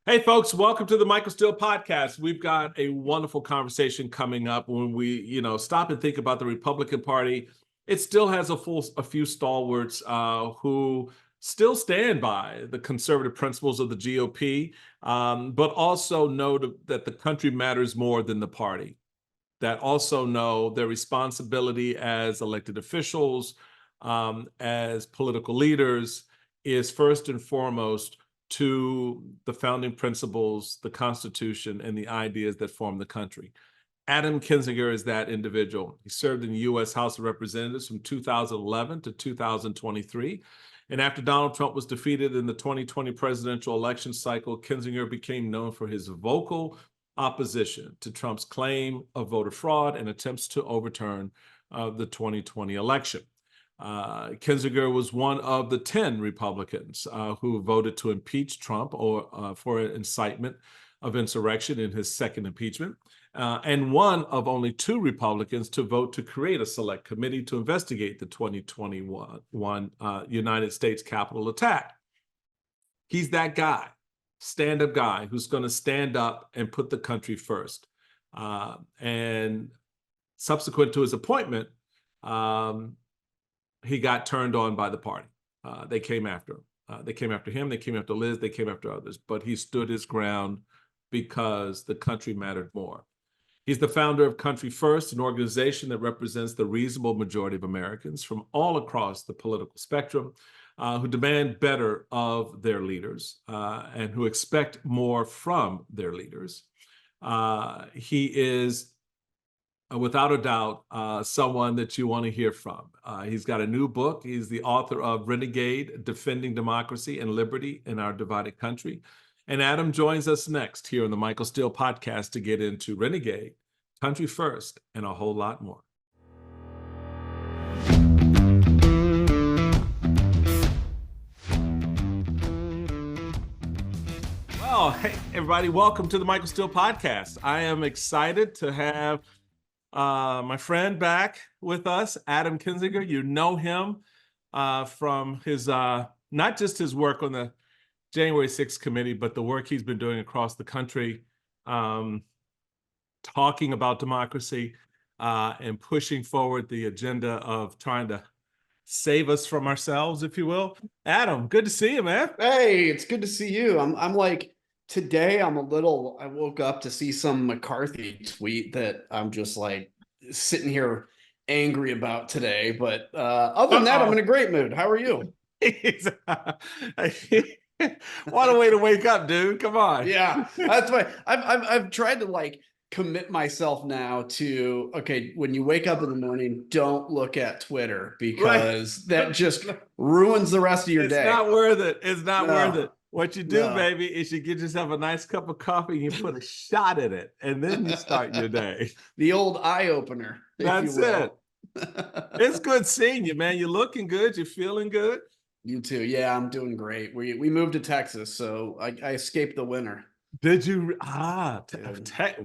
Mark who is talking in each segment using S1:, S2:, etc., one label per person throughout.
S1: Hey, folks, welcome to the Michael Steele podcast. We've got a wonderful conversation coming up when we, stop and think about the Republican Party. It still has a few stalwarts who still stand by the conservative principles of the GOP, but also know that the country matters more than the party, that also know their responsibility as elected officials, as political leaders, is first and foremost to the founding principles, the Constitution, and the ideas that form the country. Adam Kinzinger is that individual. He served in the U.S. House of Representatives from 2011 to 2023. And after Donald Trump was defeated in the 2020 presidential election cycle, Kinzinger became known for his vocal opposition to Trump's claim of voter fraud and attempts to overturn the 2020 election. Kinzinger was one of the 10 Republicans who voted to impeach Trump or for incitement of insurrection in his second impeachment, and one of only 2 Republicans to vote to create a select committee to investigate the 2021 United States Capitol attack. He's that guy, stand-up guy who's going to stand up and put the country first. And subsequent to his appointment, he got turned on by the party. They came after him. They came after him. They came after Liz. They came after others. But he stood his ground because the country mattered more. He's the founder of Country First, an organization that represents the reasonable majority of Americans from all across the political spectrum who demand better of their leaders and who expect more from their leaders. He is without a doubt, someone that you want to hear from. He's got a new book. He's the author of Renegade, Defending Democracy and Liberty in Our Divided Country. And Adam joins us next here on the Michael Steele podcast to get into Renegade, Country First, and a whole lot more. Well, hey, everybody, welcome to the Michael Steele podcast. I am excited to have my friend back with us, Adam Kinzinger. You know him from his, not just his work on the January 6th committee, but the work he's been doing across the country, talking about democracy and pushing forward the agenda of trying to save us from ourselves, if you will. Adam, good to see you, man.
S2: Hey, it's good to see you. I'm like, today I woke up to see some McCarthy tweet that I'm just like sitting here angry about today. But other than that, I'm in a great mood. How are you?
S1: What a way to wake up, dude. Come on.
S2: Yeah, that's why I've tried to like commit myself now to, okay, when you wake up in the morning, don't look at Twitter because that just ruins the rest of your day.
S1: It's not worth it. It's not worth it. What you do, baby, is you get yourself a nice cup of coffee and you put a shot in it, and then you start your day.
S2: The old eye opener.
S1: That's it. It's good seeing you, man. You're looking good. You're feeling good.
S2: You too. Yeah, I'm doing great. We moved to Texas, so I escaped the winter.
S1: Did you?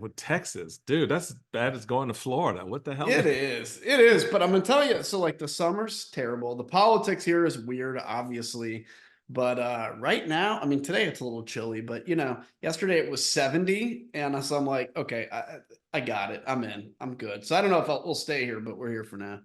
S1: With Texas, dude, that's bad as going to Florida. What the hell?
S2: It is. But I'm gonna tell you, so like the summer's terrible. The politics here is weird, obviously. But right now, I mean, today it's a little chilly, but yesterday it was 70, and so I'm like, okay, I got it. I'm in. I'm good. So I don't know if we'll stay here, but we're here for now.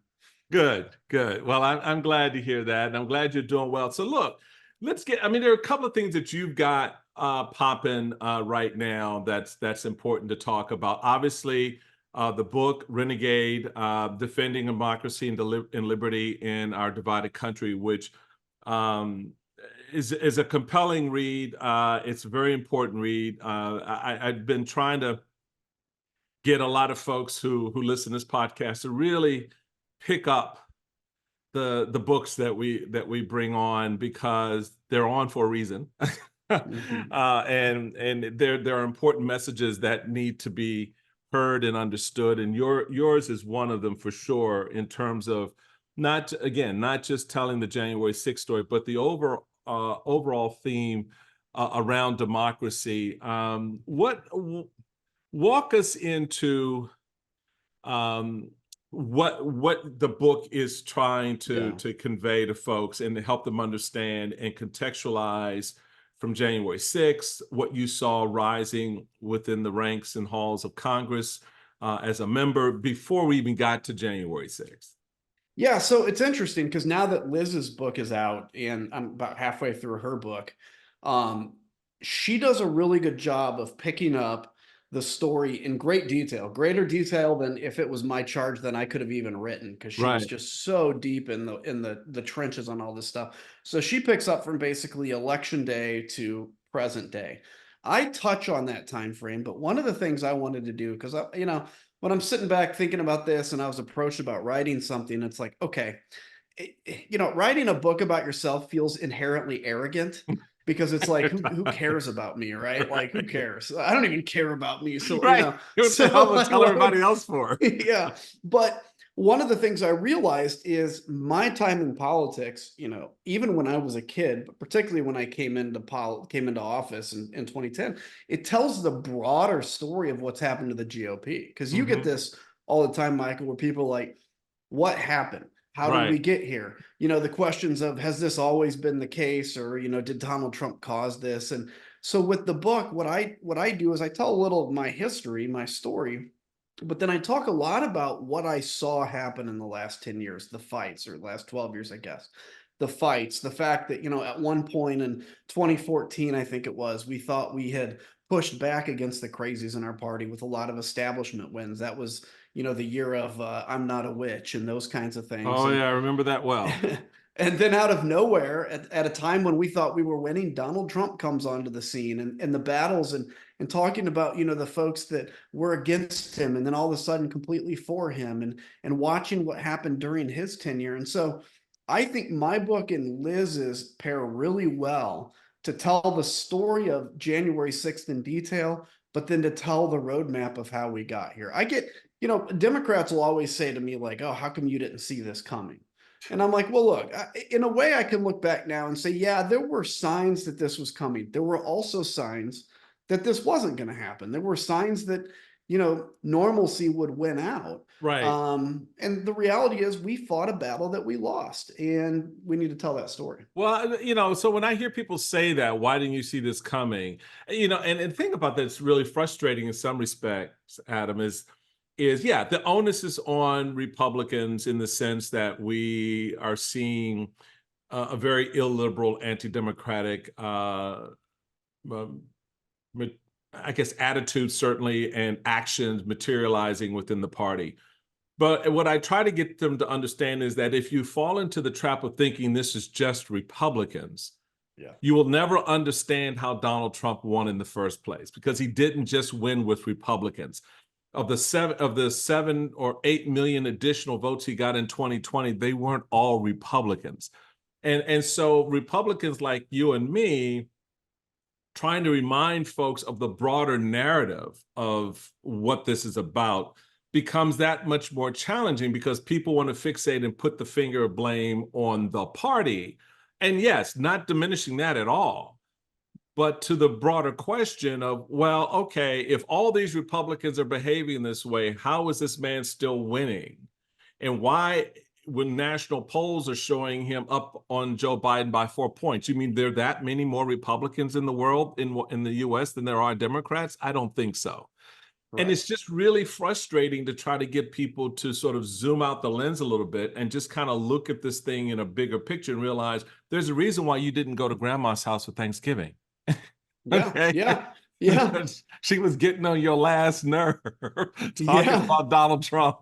S1: Good. Well, I'm glad to hear that, and I'm glad you're doing well. So look, there are a couple of things that you've got popping right now that's important to talk about. Obviously, the book Renegade, Defending Democracy and Liberty in Our Divided Country, which is a compelling read. It's a very important read. I've been trying to get a lot of folks who listen to this podcast to really pick up the books that we bring on, because they're on for a reason. And there are important messages that need to be heard and understood, and yours is one of them for sure, in terms of not just telling the January 6th story, but the overall theme around democracy. Walk us into what the book is trying to convey to folks and to help them understand and contextualize from January 6th, what you saw rising within the ranks and halls of Congress as a member before we even got to January 6th.
S2: Yeah, so it's interesting because now that Liz's book is out and I'm about halfway through her book, um, she does a really good job of picking up the story in great detail, greater detail than if it was my charge than I could have even written, because she was
S1: Right.
S2: just so deep in the trenches on all this stuff. So she picks up from basically election day to present day. I touch on that time frame, but one of the things I wanted to do, because when I'm sitting back thinking about this and I was approached about writing something, it's like, okay, writing a book about yourself feels inherently arrogant because it's like, who cares about me, right? Like, who
S1: Right.
S2: cares? I don't even care about me. So,
S1: Right. What the hell
S2: so
S1: would
S2: I
S1: tell
S2: wanted,
S1: everybody else for?
S2: yeah. But one of the things I realized is my time in politics, even when I was a kid, but particularly when I came into office in 2010, it tells the broader story of what's happened to the GOP. Because you get
S1: Hmm.
S2: this all the time, Michael, where people are like, what happened? How did we
S1: Right.
S2: get here? The questions of, has this always been the case, or did Donald Trump cause this? And so with the book, what I do is I tell a little of my history, my story, but then I talk a lot about what I saw happen in the last 10 years, the fights, or last 12 years, I guess. The fights, the fact that, at one point in 2014, I think it was, we thought we had pushed back against the crazies in our party with a lot of establishment wins. That was, the year of I'm not a witch and those kinds of things.
S1: Oh,
S2: And
S1: yeah, I remember that well.
S2: and then out of nowhere, at a time when we thought we were winning, Donald Trump comes onto the scene, and the battles, and talking about, the folks that were against him, and then all of a sudden completely for him, and watching what happened during his tenure. And so I think my book and Liz's pair really well to tell the story of January 6th in detail, but then to tell the roadmap of how we got here. I get, Democrats will always say to me, like, oh, how come you didn't see this coming? And I'm like, well, look, in a way, I can look back now and say, yeah, there were signs that this was coming. There were also signs that this wasn't going to happen. There were signs that, normalcy would win out.
S1: Right.
S2: And the reality is we fought a battle that we lost, and we need to tell that story.
S1: Well, so when I hear people say that, why didn't you see this coming? And think about that, it's really frustrating in some respects, Adam, is yeah, the onus is on Republicans in the sense that we are seeing a very illiberal, anti-democratic, um, I guess, attitude certainly, and actions materializing within the party. But what I try to get them to understand is that if you fall into the trap of thinking this is just Republicans,
S2: Yeah.
S1: you will never understand how Donald Trump won in the first place, because he didn't just win with Republicans. Of the 7 or 8 million additional votes he got in 2020, they weren't all Republicans. And so Republicans like you and me trying to remind folks of the broader narrative of what this is about becomes that much more challenging, because people want to fixate and put the finger of blame on the party. And yes, not diminishing that at all, but to the broader question of, well, okay, if all these Republicans are behaving this way, how is this man still winning? And why, when national polls are showing him up on Joe Biden by 4 points, you mean there are that many more Republicans in the world, in the US, than there are Democrats? I don't think so. And
S2: Right.
S1: it's just really frustrating to try to get people to sort of zoom out the lens a little bit and just kind of look at this thing in a bigger picture and realize there's a reason why you didn't go to grandma's house for Thanksgiving.
S2: Yeah.
S1: Okay.
S2: Yeah. Yeah.
S1: She was getting on your last nerve talking
S2: Yeah.
S1: about Donald Trump.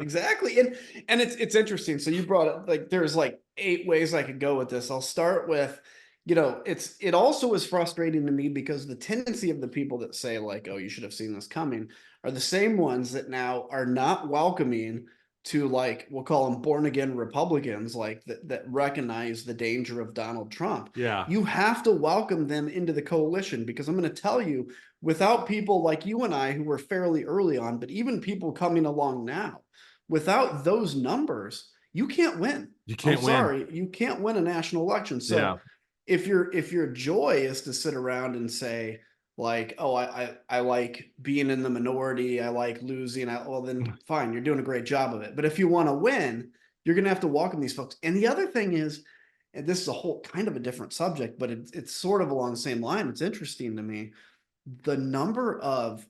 S2: Exactly. And it's interesting. So you brought up, like, there's like 8 ways I could go with this. I'll start with, it also is frustrating to me because the tendency of the people that say, like, oh, you should have seen this coming, are the same ones that now are not welcoming to, like, we'll call them born again Republicans, like that recognize the danger of Donald Trump.
S1: Yeah.
S2: You have to welcome them into the coalition, because I'm going to tell you, without people like you and I who were fairly early on, but even people coming along now, without those numbers, you can't win.
S1: You
S2: I'm
S1: can't win.
S2: sorry, you can't win a national election. So
S1: Yeah.
S2: if your joy is to sit around and say, like, oh, I like being in the minority, I like losing, well, then fine, you're doing a great job of it. But if you want to win, you're going to have to welcome these folks. And the other thing is, and this is a whole kind of a different subject, but it's sort of along the same line. It's interesting to me, the number of,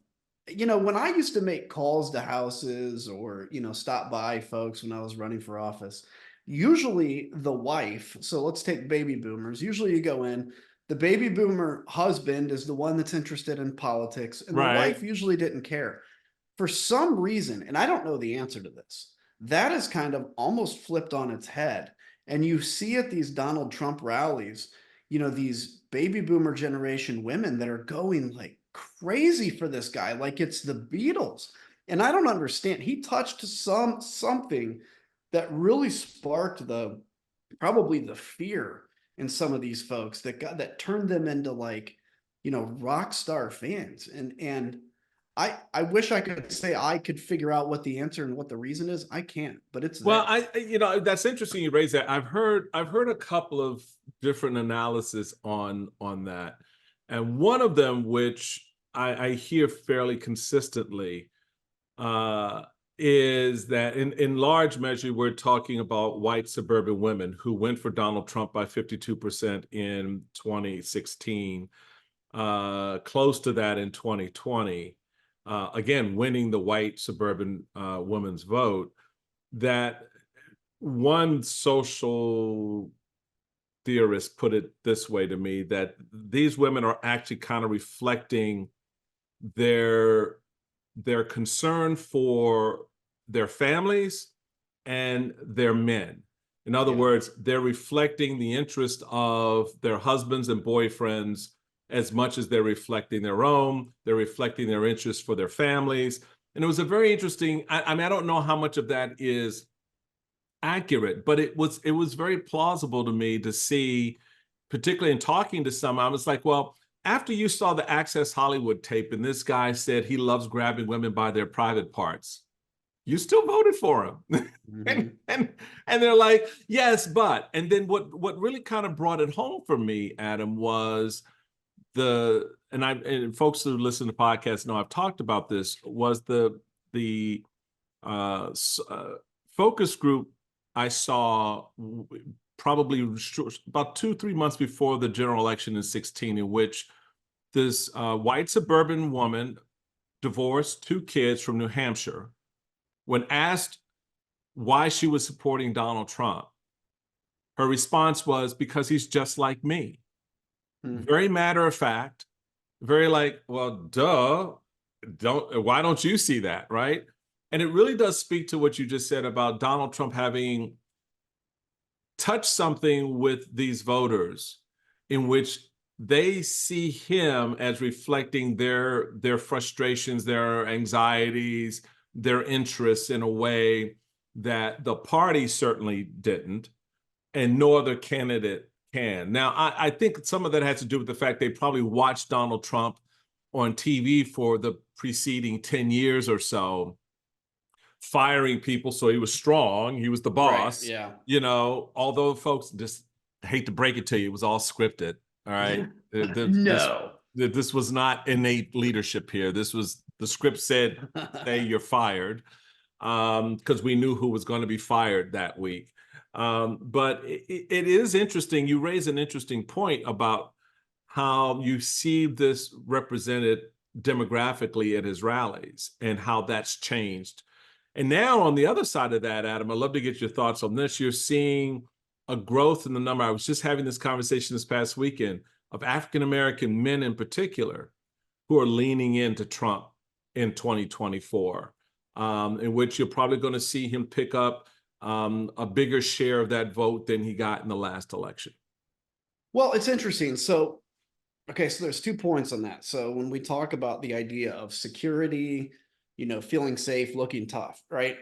S2: when I used to make calls to houses or, stop by folks when I was running for office, usually the wife, so let's take baby boomers, usually you go in, the baby boomer husband is the one that's interested in politics, and the
S1: Right.
S2: wife usually didn't care. For some reason, and I don't know the answer to this, that is kind of almost flipped on its head. And you see at these Donald Trump rallies, these baby boomer generation women that are going like crazy for this guy, like it's the Beatles. And I don't understand. He touched something that really sparked probably the fear in some of these folks that turned them into like, rock star fans. And I wish I could say I could figure out what the answer and what the reason is. I can't, but it's
S1: Well,
S2: there.
S1: that's interesting you raise that. I've heard a couple of different analysis on that. And one of them, which I hear fairly consistently, is that in large measure, we're talking about white suburban women who went for Donald Trump by 52% in 2016, close to that in 2020, again, winning the white suburban woman's vote. That one social theorist put it this way to me, that these women are actually kind of reflecting their concern for their families and their men. In other words, they're reflecting the interest of their husbands and boyfriends as much as they're reflecting their own. They're reflecting their interest for their families. And it was a very interesting, I mean, I don't know how much of that is accurate, but it was very plausible to me to see, particularly in talking to some. I was like, well, after you saw the Access Hollywood tape and this guy said he loves grabbing women by their private parts, you still voted for him.
S2: Mhm.
S1: and they're like, yes, but. And then what really kind of brought it home for me, Adam, was and folks who listen to podcasts know I've talked about this, was the focus group I saw probably about 2-3 months before the general election in 2016, in which this white suburban woman, divorced, 2 kids, from New Hampshire, when asked why she was supporting Donald Trump, her response was, because he's just like me. Very matter of fact, very like, well, duh, why don't you see that, right? And it really does speak to what you just said about Donald Trump having touched something with these voters in which they see him as reflecting their frustrations, their anxieties, their interests in a way that the party certainly didn't, and no other candidate can. Now, I think some of that has to do with the fact they probably watched Donald Trump on TV for the preceding 10 years or so, firing people, so he was strong, he was the boss.
S2: Yeah.
S1: Although folks, just hate to break it to you, it was all scripted. All right.
S2: No.
S1: This was not innate leadership here. This was, the script said, hey, you're fired, because we knew who was going to be fired that week. But it is interesting. You raise an interesting point about how you see this represented demographically at his rallies and how that's changed. And now on the other side of that, Adam, I'd love to get your thoughts on this. You're seeing a growth in the number. I was just having this conversation this past weekend of African-American men in particular who are leaning into Trump in 2024, in which you're probably going to see him pick up a bigger share of that vote than he got in the last election.
S2: Well, it's interesting. So there's 2 points on that. So when we talk about the idea of security, feeling safe, looking tough, right?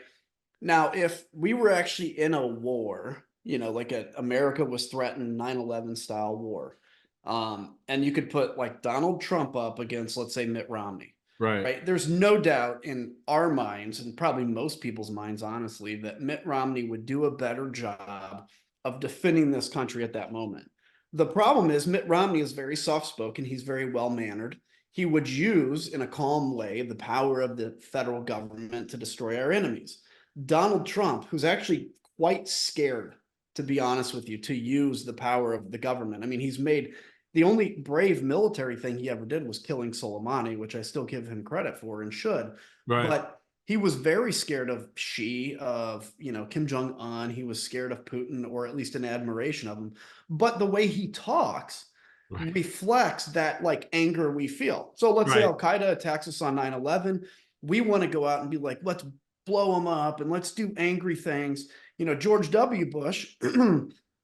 S2: Now, if we were actually in a war, like America was threatened 9/11 style war, and you could put like Donald Trump up against, let's say, Mitt Romney,
S1: Right.
S2: right? There's no doubt in our minds, and probably most people's minds, honestly, that Mitt Romney would do a better job of defending this country at that moment. The problem is Mitt Romney is very soft-spoken. He's very well-mannered. He would use, in a calm way, the power of the federal government to destroy our enemies. Donald Trump, who's actually quite scared to be honest with you, to use the power of the government. I mean, he's made the only brave military thing he ever did was killing Soleimani, which I still give him credit for and should.
S1: Right.
S2: But he was very scared of Xi, of, you know, Kim Jong-un. He was scared of Putin, or at least an admiration of him. But the way he talks
S1: Right.
S2: reflects that like anger we feel. So let's say
S1: Right.
S2: Al-Qaeda attacks us on 9/11. We want to go out and be like, let's blow them up and let's do angry things. You know, George W. Bush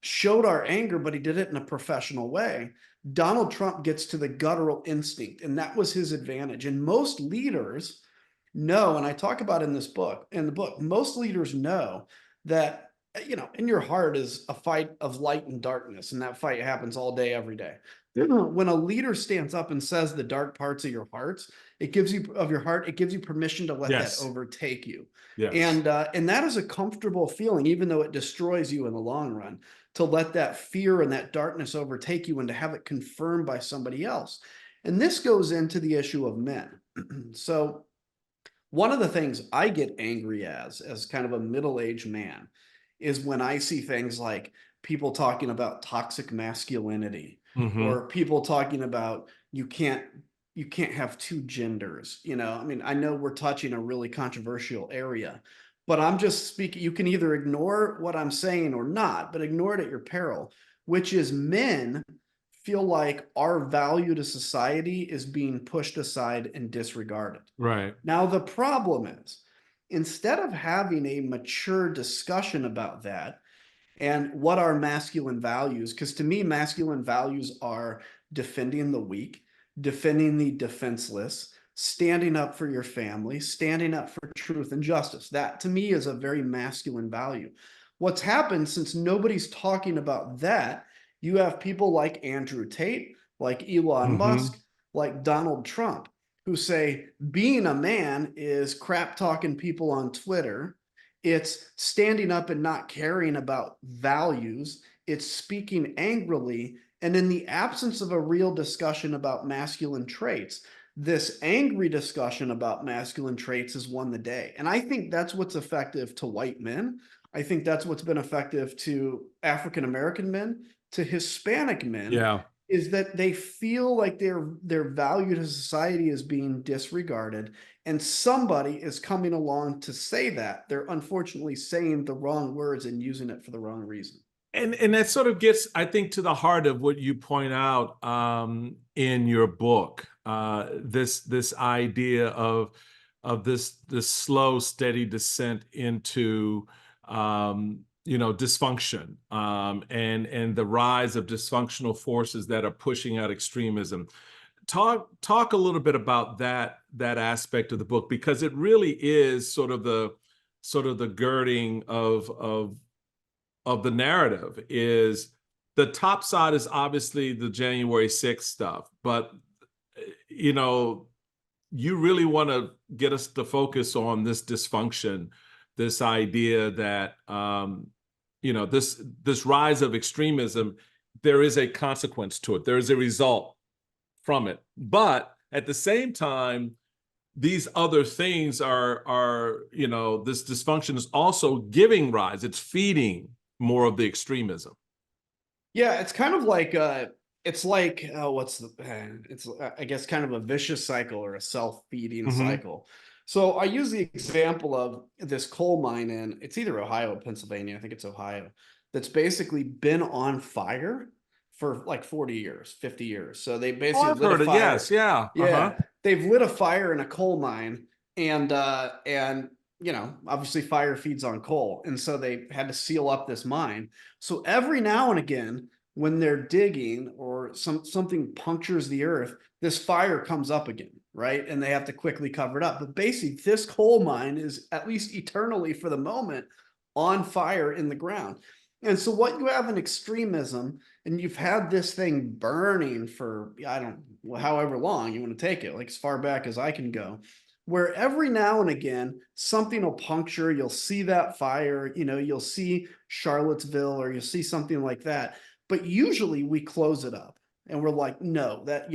S2: showed our anger, but he did it in a professional way. Donald Trump gets to the guttural instinct, and that was his advantage. And most leaders know, and I talk about in this book, most leaders know that, you know, in your heart is a fight of light and darkness, and that fight happens all day, every day. When a leader stands up and says the dark parts of your hearts, it gives you permission to let
S1: Yes.
S2: that overtake you.
S1: Yes.
S2: And that is a comfortable feeling, even though it destroys you in the long run, to let that fear and that darkness overtake you and to have it confirmed by somebody else. And this goes into the issue of men. So one of the things I get angry as kind of a middle-aged man is when I see things like people talking about toxic masculinity, or people talking about you can't have two genders. You know, I mean, I know we're touching a really controversial area, but I'm just speaking. You can either ignore what I'm saying or not, but ignore it at your peril, which is men feel like our value to society is being pushed aside and disregarded.
S1: Right.
S2: Now, the problem is, instead of having a mature discussion about that and what are masculine values, because to me, masculine values are defending the weak, defending the defenseless, standing up for your family, standing up for truth and justice. That to me is a very masculine value. What's happened, since nobody's talking about that, you have people like Andrew Tate, like Elon Musk, like Donald Trump, who say being a man is crap talking people on Twitter. It's standing up and not caring about values. It's speaking angrily. And in the absence of a real discussion about masculine traits, this angry discussion about masculine traits has won the day. And I think that's what's effective to white men. I think that's what's been effective to African-American men, to Hispanic men.
S1: Yeah.
S2: Is that they feel like their value to society is being disregarded, and somebody is coming along to say that. They're unfortunately saying the wrong words and using it for the wrong reason.
S1: And that sort of gets, I think, to the heart of what you point out in your book. This idea of this slow, steady descent into dysfunction, and the rise of dysfunctional forces that are pushing out extremism. Talk a little bit about that aspect of the book, because it really is sort of the girding of the narrative. Is the top side is obviously the January 6th stuff, but you really want to get us to focus on this dysfunction, this idea that this rise of extremism, there is a consequence to it. There is a result from it. But at the same time, these other things are this dysfunction is also giving rise. It's feeding more of the extremism.
S2: Yeah, it's kind of like it's like it's I guess kind of a vicious cycle or a self-feeding cycle. So I use the example of this coal mine in, it's either Ohio or Pennsylvania, I think it's Ohio, that's basically been on fire for like 40 years, 50 years. So they basically
S1: I've
S2: lit
S1: heard
S2: a
S1: it.
S2: fire.
S1: Yes, yeah.
S2: Yeah. They've lit a fire in a coal mine, and obviously fire feeds on coal. And so they had to seal up this mine. So every now and again, when they're digging or something punctures the earth, this fire comes up again, right? And they have to quickly cover it up. But basically, this coal mine is, at least eternally for the moment, on fire in the ground. And so what you have in extremism, and you've had this thing burning for, however long you want to take it, like as far back as I can go, where every now and again, something will puncture, you'll see that fire, you'll see Charlottesville, or you'll see something like that. But usually we close it up and we're like, no, that,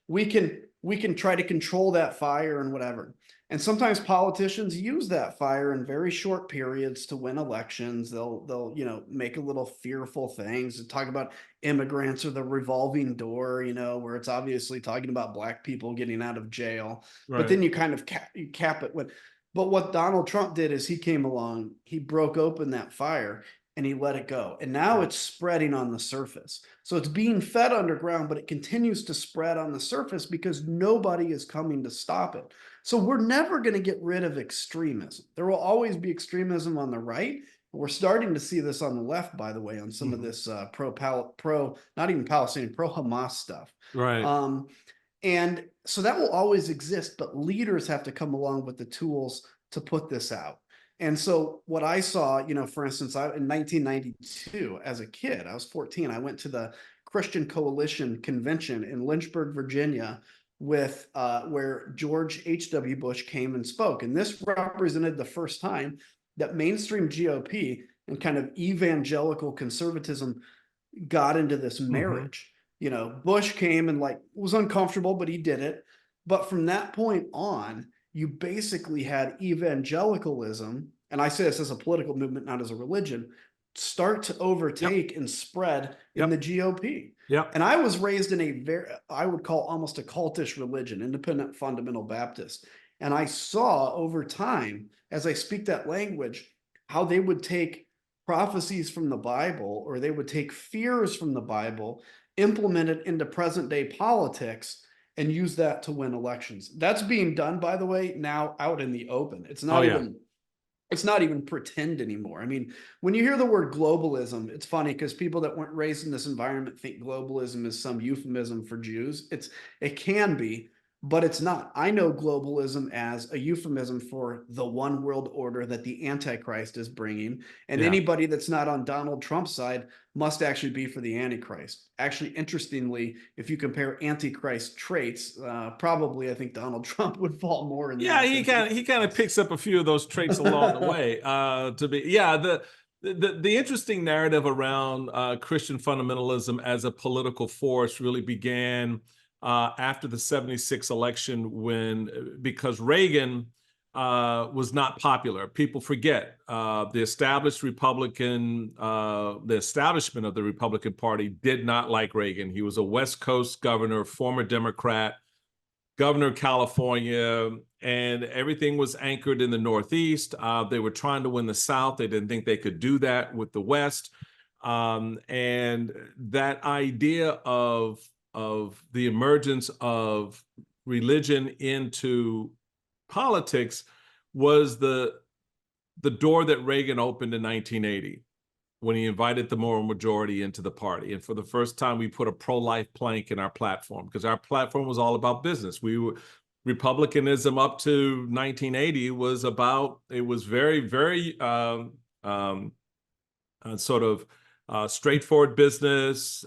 S2: we can try to control that fire and whatever. And sometimes politicians use that fire in very short periods to win elections. They'll make a little fearful things and talk about immigrants or the revolving door, where it's obviously talking about black people getting out of jail. But then
S1: Right.
S2: you kind of cap it with. But what Donald Trump did is he came along, he broke open that fire and he let it go. And now it's spreading on the surface. So it's being fed underground, but it continues to spread on the surface because nobody is coming to stop it. So we're never going to get rid of extremism. There will always be extremism on the right. We're starting to see this on the left, by the way, on some of this not even Palestinian, pro Hamas stuff.
S1: Right.
S2: And so that will always exist, but leaders have to come along with the tools to put this out. And so what I saw, for instance, in 1992, as a kid, I was 14, I went to the Christian Coalition Convention in Lynchburg, Virginia, with where George H.W. Bush came and spoke. And this represented the first time that mainstream GOP and kind of evangelical conservatism got into this marriage. Bush came and was uncomfortable, but he did it. But from that point on, you basically had evangelicalism, and I say this as a political movement, not as a religion, start to overtake and spread in the GOP.
S1: Yep.
S2: And I was raised in I would call almost a cultish religion, independent fundamental Baptist. And I saw over time, as I speak that language, how they would take prophecies from the Bible, or they would take fears from the Bible, implement it into present day politics, and use that to win elections. That's being done, by the way, now out in the open. It's not even pretend anymore. I mean, when you hear the word globalism, it's funny because people that weren't raised in this environment think globalism is some euphemism for Jews. It can be, but it's not. I know globalism as a euphemism for the one world order that the Antichrist is bringing. And anybody that's not on Donald Trump's side must actually be for the Antichrist. Actually, interestingly, if you compare Antichrist traits, probably I think Donald Trump would fall more in that.
S1: He kind of picks up a few of those traits along the way. The interesting narrative around Christian fundamentalism as a political force really began after the 76 election, because Reagan was not popular. People forget the establishment of the Republican Party did not like Reagan. He was a West Coast governor, former Democrat, governor of California, and everything was anchored in the Northeast. They were trying to win the South. They didn't think they could do that with the West. And that idea of the emergence of religion into politics was the door that Reagan opened in 1980 when he invited the moral majority into the party. And for the first time, we put a pro-life plank in our platform, because our platform was all about business. Republicanism up to 1980 was very, very sort of straightforward business,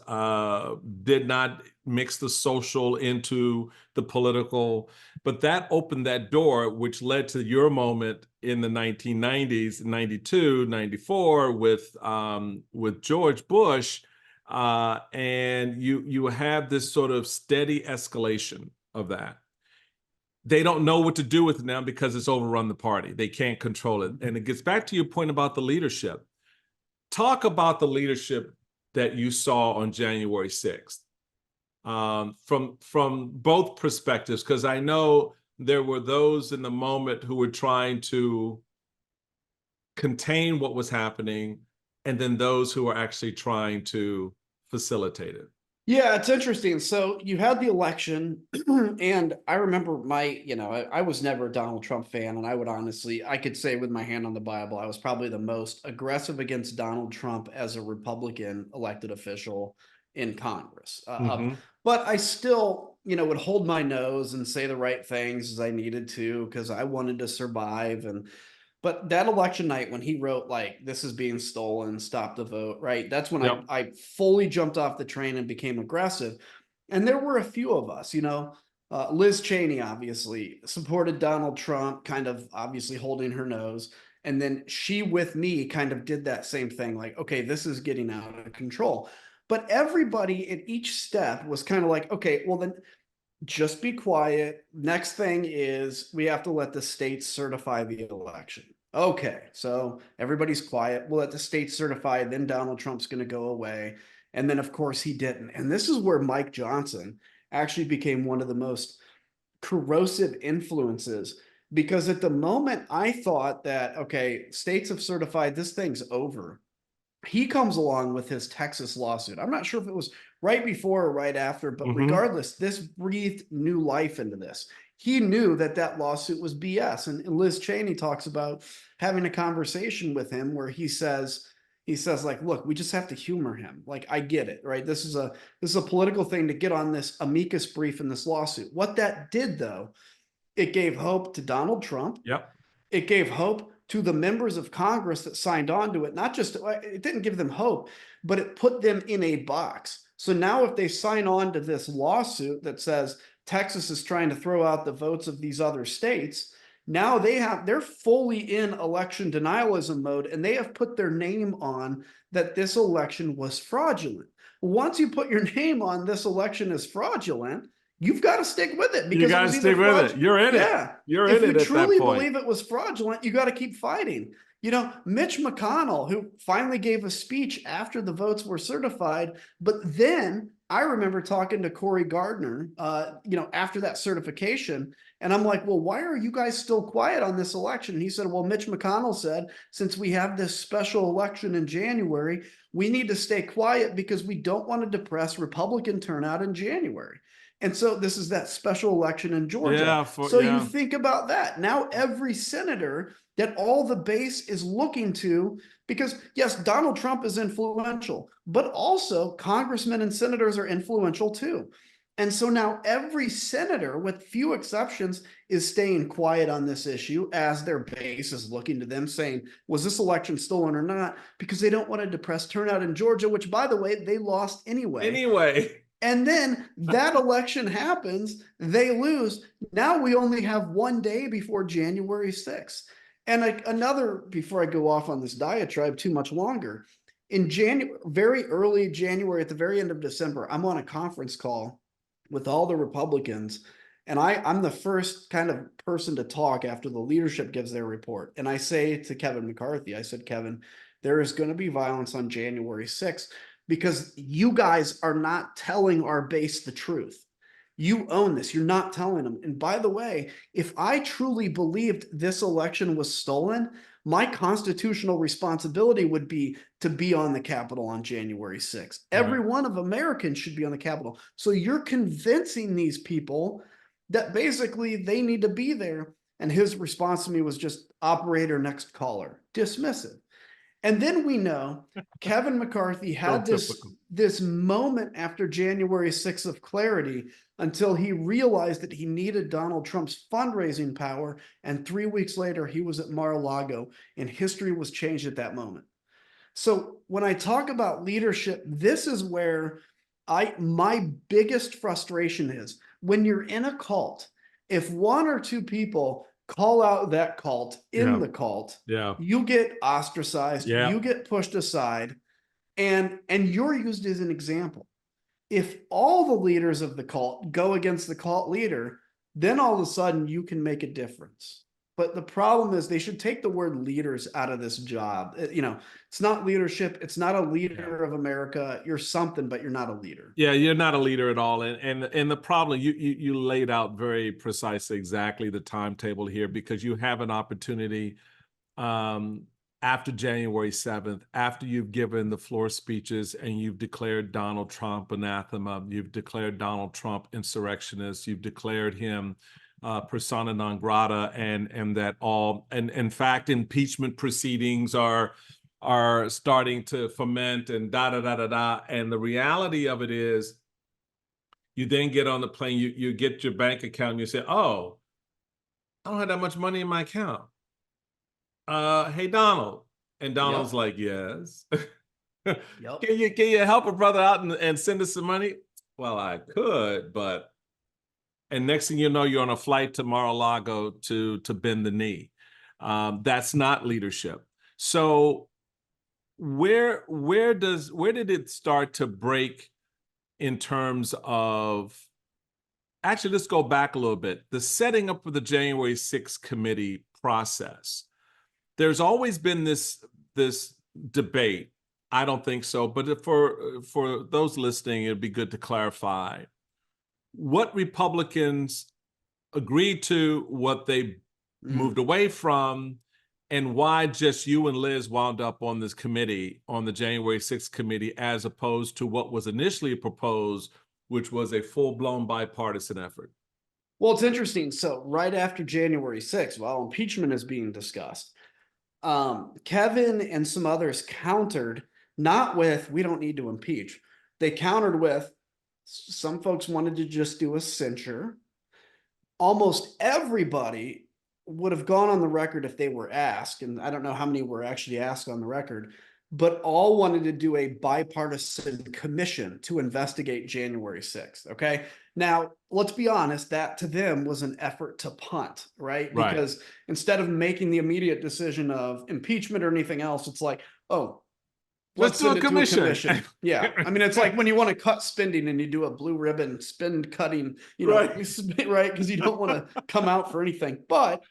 S1: did not mix the social into the political. But that opened that door, which led to your moment in the 1990s, 92, 94 with George Bush. And you have this sort of steady escalation of that. They don't know what to do with it now because it's overrun the party. They can't control it. And it gets back to your point about the leadership. Talk about the leadership that you saw on January 6th from both perspectives, because I know there were those in the moment who were trying to contain what was happening, and then those who were actually trying to facilitate it.
S2: Yeah, it's interesting. So you had the election, and I remember I was never a Donald Trump fan, and I could say with my hand on the Bible, I was probably the most aggressive against Donald Trump as a Republican elected official in Congress. But I still, would hold my nose and say the right things as I needed to, because I wanted to survive. But that election night, when he wrote, this is being stolen, stop the vote, right? That's when I fully jumped off the train and became aggressive. And there were a few of us, Liz Cheney obviously supported Donald Trump, kind of obviously holding her nose. And then she, with me, kind of did that same thing, okay, this is getting out of control. But everybody at each step was kind of okay, well, then just be quiet. Next thing is we have to let the states certify the election. Okay, so everybody's quiet. We'll let the states certify, then Donald Trump's going to go away. And then, of course, he didn't. And this is where Mike Johnson actually became one of the most corrosive influences, because at the moment I thought that, okay, states have certified, this thing's over. He comes along with his Texas lawsuit. I'm not sure if it was right before or right after, but regardless, this breathed new life into this. He knew that that lawsuit was BS. And Liz Cheney talks about having a conversation with him where he says like, look, we just have to humor him. Like, I get it, right? This is a political thing to get on this amicus brief in this lawsuit. What that did, though, it gave hope to Donald Trump.
S1: Yep.
S2: It gave hope to the members of Congress that signed on to it. Not just, it didn't give them hope, but it put them in a box. So now if they sign on to this lawsuit that says Texas is trying to throw out the votes of these other states, now they're fully in election denialism mode, and they have put their name on that this election was fraudulent. Once you put your name on this election is fraudulent, you've got to stick with it, because
S1: You got to stick with it. You're in it. You're in it at that point.
S2: If you truly believe it was fraudulent, you got to keep fighting. You know, Mitch McConnell, who finally gave a speech after the votes were certified, but then I remember talking to Cory Gardner, after that certification, and I'm like, well, why are you guys still quiet on this election? And he said, well, Mitch McConnell said, since we have this special election in January, we need to stay quiet because we don't want to depress Republican turnout in January. And so this is that special election in Georgia. You think about that. Now every senator that all the base is looking to, because yes, Donald Trump is influential, but also congressmen and senators are influential too. And so now every senator, with few exceptions, is staying quiet on this issue as their base is looking to them saying, was this election stolen or not? Because they don't want to depress turnout in Georgia, which, by the way, they lost anyway. And then that election happens, they lose. Now we only have one day before January 6th. And another, before I go off on this diatribe too much longer, in January, very early January, at the very end of December, I'm on a conference call with all the Republicans. And I'm the first kind of person to talk after the leadership gives their report. And I say to Kevin McCarthy, I said, Kevin, there is going to be violence on January 6th. Because you guys are not telling our base the truth. You own this. You're not telling them. And by the way, if I truly believed this election was stolen, my constitutional responsibility would be to be on the Capitol on January 6th. Every one of Americans should be on the Capitol. So you're convincing these people that basically they need to be there. And his response to me was just, operator, next caller, dismissive. And then we know Kevin McCarthy had this moment after January 6th of clarity until he realized that he needed Donald Trump's fundraising power. And 3 weeks later, he was at Mar-a-Lago, and history was changed at that moment. So when I talk about leadership, this is where my biggest frustration is. When you're in a cult, if one or two people call out that cult in the cult, you get ostracized, you get pushed aside, and you're used as an example. If all the leaders of the cult go against the cult leader, then all of a sudden you can make a difference. But the problem is they should take the word leaders out of this job. It's not leadership. It's not a leader of America. You're something, but you're not a leader.
S1: Yeah, you're not a leader at all. And the problem, you laid out very precisely exactly the timetable here, because you have an opportunity after January 7th, after you've given the floor speeches and you've declared Donald Trump anathema, you've declared Donald Trump insurrectionist, you've declared him persona non grata, and that all, and in fact, impeachment proceedings are starting to foment, and and the reality of it is, you then get on the plane, you get your bank account, and you say, oh, I don't have that much money in my account. Hey, Donald. And Donald's like, yes. Can you help a brother out and send us some money? Well, I could, but. And next thing you know, you're on a flight to Mar-a-Lago to bend the knee. That's not leadership. So where did it start to break in terms of Actually, let's go back a little bit. The setting up of the January 6th committee process. There's always been this debate. I don't think so, but for those listening, it'd be good to clarify what Republicans agreed to, what they moved away from, and why just you and Liz wound up on this committee, on the January 6th committee, as opposed to what was initially proposed, which was a full-blown bipartisan effort.
S2: Well, it's interesting. So right after January 6th, while impeachment is being discussed, Kevin and some others countered, not with, we don't need to impeach. They countered with, some folks wanted to just do a censure. Almost everybody would have gone on the record if they were asked, and I don't know how many were actually asked on the record, but all wanted to do a bipartisan commission to investigate January 6th. Okay. Now, let's be honest, that to them was an effort to punt, right? Because instead of making the immediate decision of impeachment or anything else, it's like, oh, let's do a commission. Yeah. I mean, it's like when you want to cut spending and you do a blue ribbon spend cutting, you know, right? Because you don't want to come out for anything. But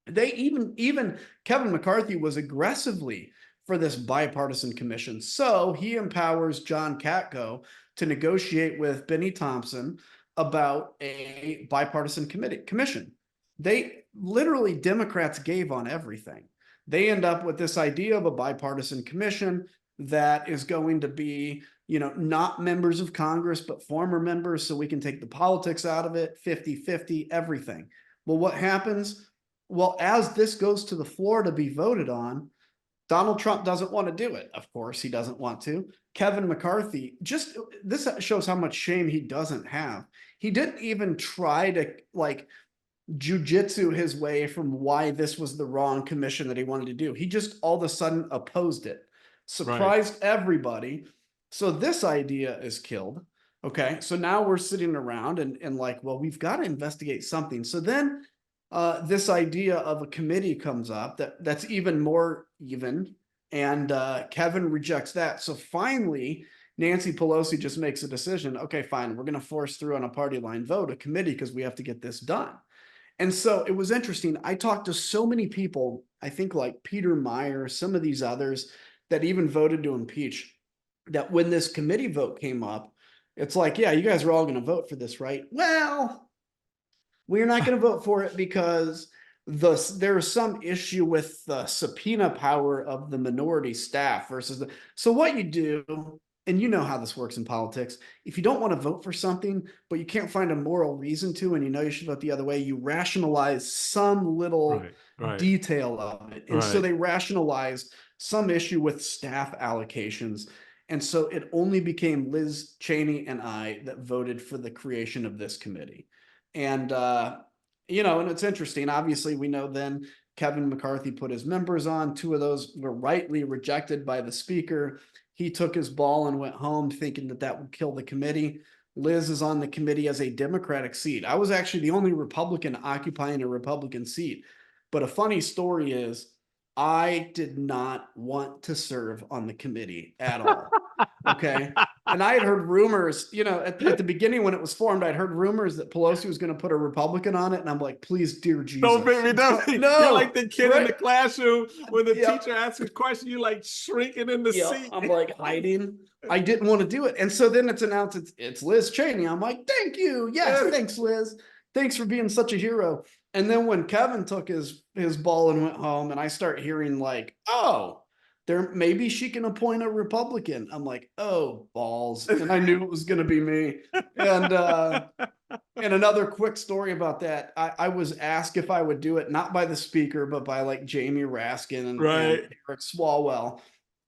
S2: they even Kevin McCarthy was aggressively for this bipartisan commission. So he empowers John Katko to negotiate with Benny Thompson about a bipartisan commission. They literally, Democrats gave on everything. They end up with this idea of a bipartisan commission that is going to be, you know, not members of Congress, but former members, so we can take the politics out of it, 50-50, everything. Well, what happens? Well, as this goes to the floor to be voted on, Donald Trump doesn't want to do it. Of course, he doesn't want to. Kevin McCarthy, just this shows how much shame he doesn't have. He didn't even try to like jujitsu his way from why this was the wrong commission that he wanted to do. He just all of a sudden opposed it, surprised everybody. So this idea is killed. Okay. So now we're sitting around and like, well, we've got to investigate something. So then this idea of a committee comes up that's even more even, and Kevin rejects that. So finally, Nancy Pelosi just makes a decision. Okay, fine. We're going to force through on a party line vote, a committee, because we have to get this done. And so it was interesting. I talked to so many people, I think like Peter Meyer, some of these others that even voted to impeach, that when this committee vote came up, it's like, yeah, you guys are all going to vote for this, right? Well, we're not going to vote for it because there's some issue with the subpoena power of the minority staff versus the. So what you do, and you know how this works in politics, if you don't want to vote for something, but you can't find a moral reason to, and you know you should vote the other way, you rationalize some little detail of it. And so they rationalized some issue with staff allocations. And so it only became Liz Cheney and I that voted for the creation of this committee. And, you know, and it's interesting. Obviously, we know then Kevin McCarthy put his members on. 2 of those were rightly rejected by the speaker. He took his ball and went home thinking that that would kill the committee. Liz is on the committee as a Democratic seat. I was actually the only Republican occupying a Republican seat. But a funny story is I did not want to serve on the committee at all. Okay. And I had heard rumors, you know, at the beginning when it was formed, I'd heard rumors that Pelosi was going to put a Republican on it. And I'm like, please, dear Jesus.
S1: Don't make me do it. No. You're like the kid in the classroom when the teacher asks a question, you like shrinking in the seat.
S2: I'm like hiding. I didn't want to do it. And so then it's announced it's Liz Cheney. I'm like, thank you. Yes, thanks, Liz. Thanks for being such a hero. And then when Kevin took his ball and went home, and I start hearing like, oh, maybe she can appoint a Republican. I'm like, oh, balls. And I knew it was going to be me. And another quick story about that. I was asked if I would do it, not by the speaker, but by like Jamie Raskin and Eric Swalwell.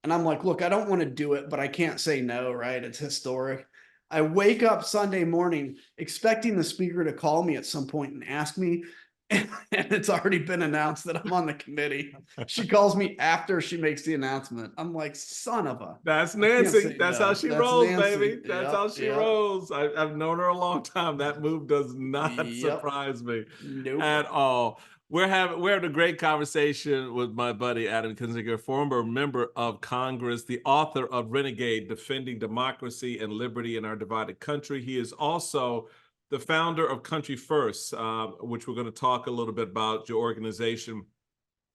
S2: And I'm like, look, I don't want to do it, but I can't say no, right? It's historic. I wake up Sunday morning expecting the speaker to call me at some point and ask me, and it's already been announced that I'm on the committee. She calls me after she makes the announcement. I'm like, son of a.
S1: That's Nancy. That's how she rolls, baby. That's how she rolls. I've known her a long time. That move does not surprise me at all. We're having a great conversation with my buddy Adam Kinzinger, former member of Congress, the author of Renegade: Defending Democracy and Liberty in Our Divided Country. He is also the founder of Country First, which we're going to talk a little bit about, your organization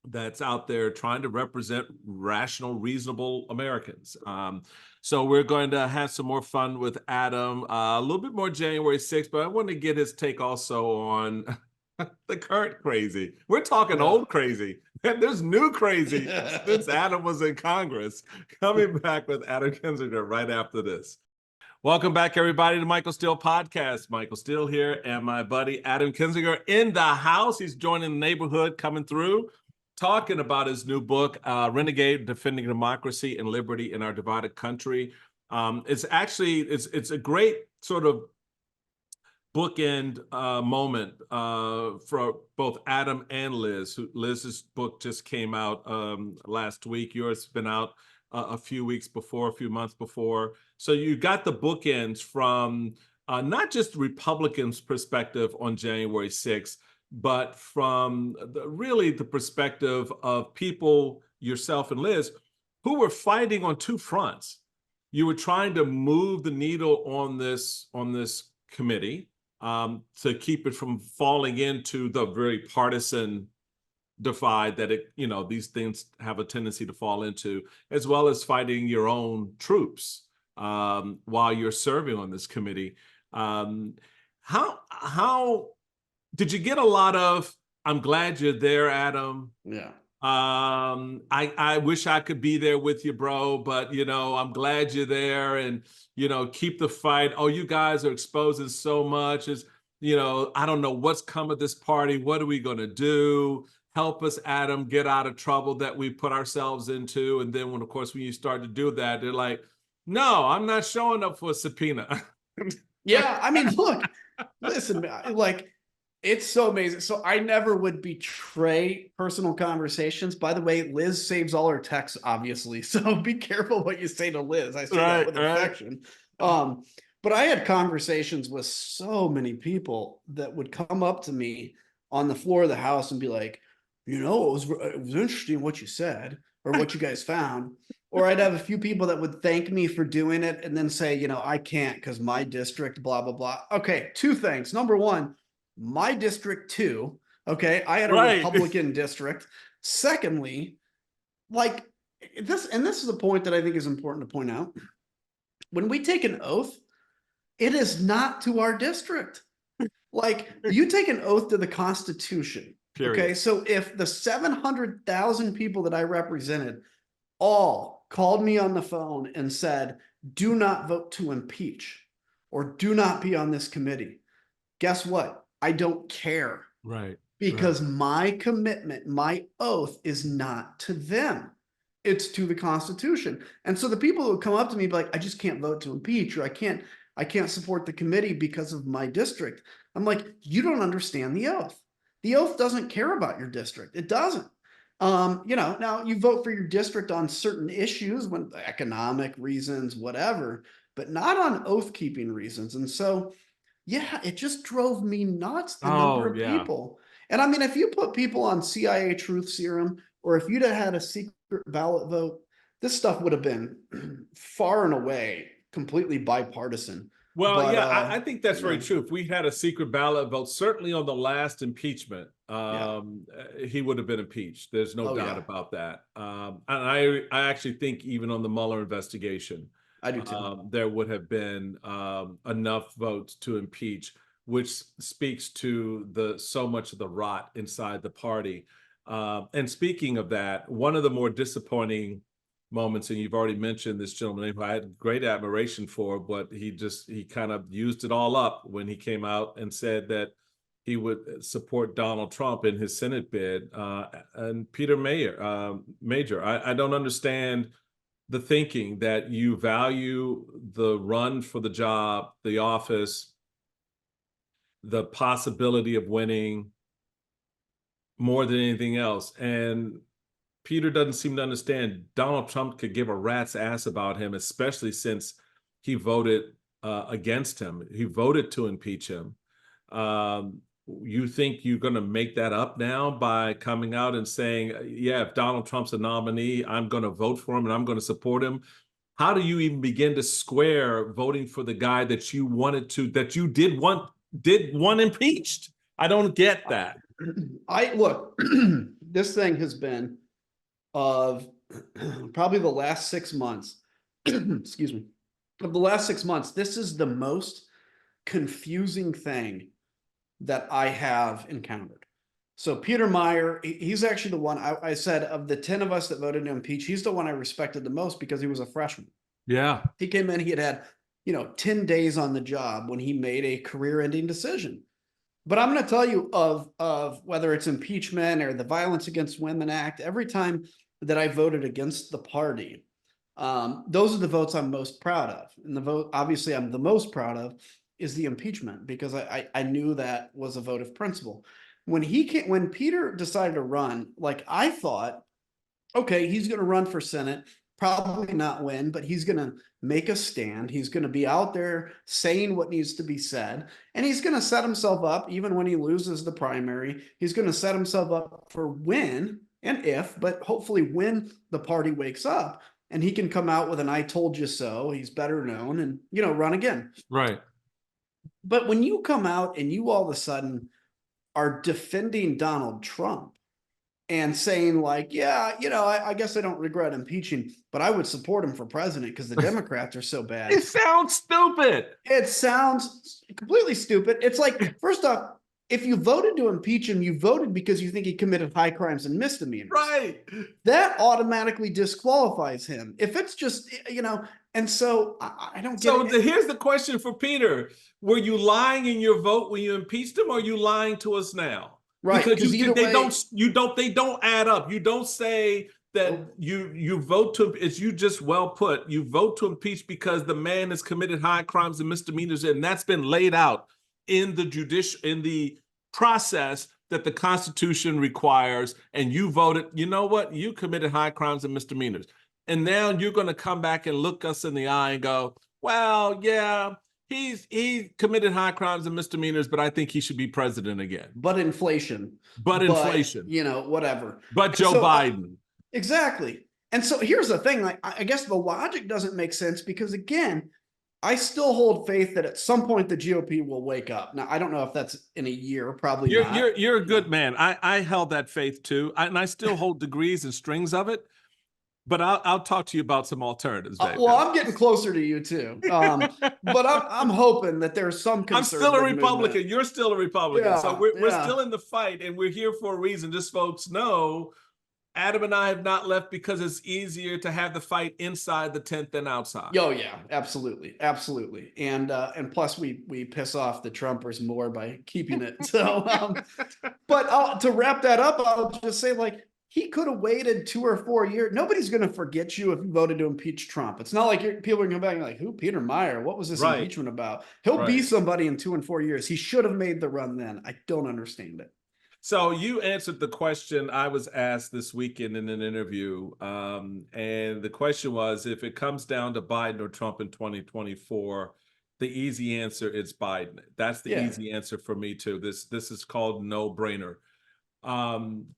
S1: that's out there trying to represent rational, reasonable Americans. So we're going to have some more fun with Adam, a little bit more January 6th, but I want to get his take also on the current crazy. We're talking old crazy, and there's new crazy since Adam was in Congress. Coming back with Adam Kinzinger right after this. Welcome back, everybody, to Michael Steele Podcast. Michael Steele here, and my buddy Adam Kinzinger in the house. He's joining the neighborhood, coming through, talking about his new book, Renegade: Defending Democracy and Liberty in Our Divided Country. It's a great sort of bookend moment for both Adam and Liz. Liz's book just came out last week. Yours has been out a few months before. So you got the bookends from not just the Republicans' perspective on January 6th, but from the perspective of people, yourself and Liz, who were fighting on two fronts. You were trying to move the needle on this committee to keep it from falling into the very partisan divide that these things have a tendency to fall into, as well as fighting your own troops while you're serving on this committee. How did you get a lot of, I'm glad you're there, Adam?
S2: Yeah.
S1: I wish I could be there with you, bro, but I'm glad you're there, and keep the fight. Oh, you guys are exposing so much. I don't know what's come of this party. What are we going to do? Help us, Adam, get out of trouble that we put ourselves into. And then when you start to do that, they're like, no, I'm not showing up for a subpoena.
S2: Yeah. I mean, look, listen, like, it's so amazing. So I never would betray personal conversations. By the way, Liz saves all her texts, obviously. So be careful what you say to Liz. I say that with affection. But I had conversations with so many people that would come up to me on the floor of the House and be like, it was interesting what you said or what you guys found. Or I'd have a few people that would thank me for doing it and then say, I can't because my district, blah, blah, blah. Okay, two things. Number one, my district too. Okay, I had a Republican district. Secondly, like this, and this is a point that I think is important to point out. When we take an oath, it is not to our district. Like, you take an oath to the Constitution. Period. Okay, so if the 700,000 people that I represented all called me on the phone and said, do not vote to impeach or do not be on this committee, guess what? I don't care.
S1: Right.
S2: Because my commitment, my oath is not to them. It's to the Constitution. And so the people who come up to me and be like, I just can't vote to impeach, or I can't support the committee because of my district. I'm like, you don't understand the oath. The oath doesn't care about your district. It doesn't. Now you vote for your district on certain issues, when economic reasons, whatever, but not on oath keeping reasons. And so, yeah, it just drove me nuts, the number of people. And I mean, if you put people on CIA truth serum, or if you'd have had a secret ballot vote, this stuff would have been far and away completely bipartisan.
S1: Well, I think that's very true. If we had a secret ballot vote, certainly on the last impeachment, he would have been impeached. There's no doubt about that. And I actually think even on the Mueller investigation,
S2: I do too.
S1: There would have been enough votes to impeach, which speaks to so much of the rot inside the party. And speaking of that, one of the more disappointing moments, and you've already mentioned this gentleman who I had great admiration for, but he kind of used it all up when he came out and said that he would support Donald Trump in his Senate bid. And Peter Major, I don't understand the thinking that you value the run for the job, the office, the possibility of winning more than anything else. And Peter doesn't seem to understand Donald Trump could give a rat's ass about him, especially since he voted against him. He voted to impeach him. You think you're going to make that up now by coming out and saying, yeah, if Donald Trump's a nominee, I'm going to vote for him and I'm going to support him? How do you even begin to square voting for the guy that you did want did one impeached. I don't get that.
S2: Look, this thing has been of probably the last 6 months, excuse me, of the last 6 months, this is the most confusing thing that I have encountered. So Peter Meyer, he's actually the one I said of the 10 of us that voted to impeach, he's the one I respected the most because he was a freshman.
S1: Yeah.
S2: He came in, he had 10 days on the job when he made a career-ending decision. But I'm going to tell you of whether it's impeachment or the Violence Against Women Act, every time that I voted against the party, those are the votes I'm most proud of. And the vote, obviously, I'm the most proud of is the impeachment, because I knew that was a vote of principle. When Peter decided to run, like, I thought, okay, he's going to run for Senate, probably not win, but he's going to make a stand. He's going to be out there saying what needs to be said. And he's going to set himself up, even when he loses the primary, he's going to set himself up for when and if, but hopefully when the party wakes up and he can come out with an "I told you so," he's better known, and, run again.
S1: Right.
S2: But when you come out and you all of a sudden are defending Donald Trump and saying, like, yeah, I guess I don't regret impeaching, but I would support him for president because the Democrats are so bad.
S1: It sounds stupid.
S2: It sounds completely stupid. It's like, first off, if you voted to impeach him, you voted because you think he committed high crimes and misdemeanors.
S1: Right.
S2: That automatically disqualifies him. If it's just, and so I don't get it.
S1: So here's the question for Peter. Were you lying in your vote when you impeached him, or are you lying to us now?
S2: Right.
S1: Because they don't add up. You don't say that you vote to, as you just well put, you vote to impeach because the man has committed high crimes and misdemeanors, and that's been laid out in the process that the Constitution requires, and you voted, you know what, you committed high crimes and misdemeanors. And now you're going to come back and look us in the eye and go, well, yeah, he committed high crimes and misdemeanors, but I think he should be president again.
S2: But inflation.
S1: Inflation.
S2: Whatever.
S1: But Joe Biden.
S2: Exactly. And so here's the thing. Like, I guess the logic doesn't make sense because, again, I still hold faith that at some point the GOP will wake up. Now, I don't know if that's in a year, probably not.
S1: You're a good man. I held that faith too. And I still hold degrees and strings of it. But I'll talk to you about some alternatives.
S2: Well, I'm getting closer to you too. But I'm hoping that there's some conservative
S1: I'm still a Republican.
S2: movement.
S1: You're still a Republican.
S2: Yeah,
S1: so we're still in the fight, and we're here for a reason. Just folks know, Adam and I have not left because it's easier to have the fight inside the tent than outside.
S2: Oh yeah, absolutely, absolutely. And plus we piss off the Trumpers more by keeping it. So, but to wrap that up, I'll just say, like, he could have waited 2 or 4 years. Nobody's going to forget you if you voted to impeach Trump. It's not like people are going to come back and like, who, Peter Meyer? What was this impeachment about? He'll be somebody in 2 and 4 years. He should have made the run then. I don't understand it.
S1: So you answered the question I was asked this weekend in an interview. And the question was, if it comes down to Biden or Trump in 2024, the easy answer is Biden. That's the easy answer for me too. This is called no-brainer.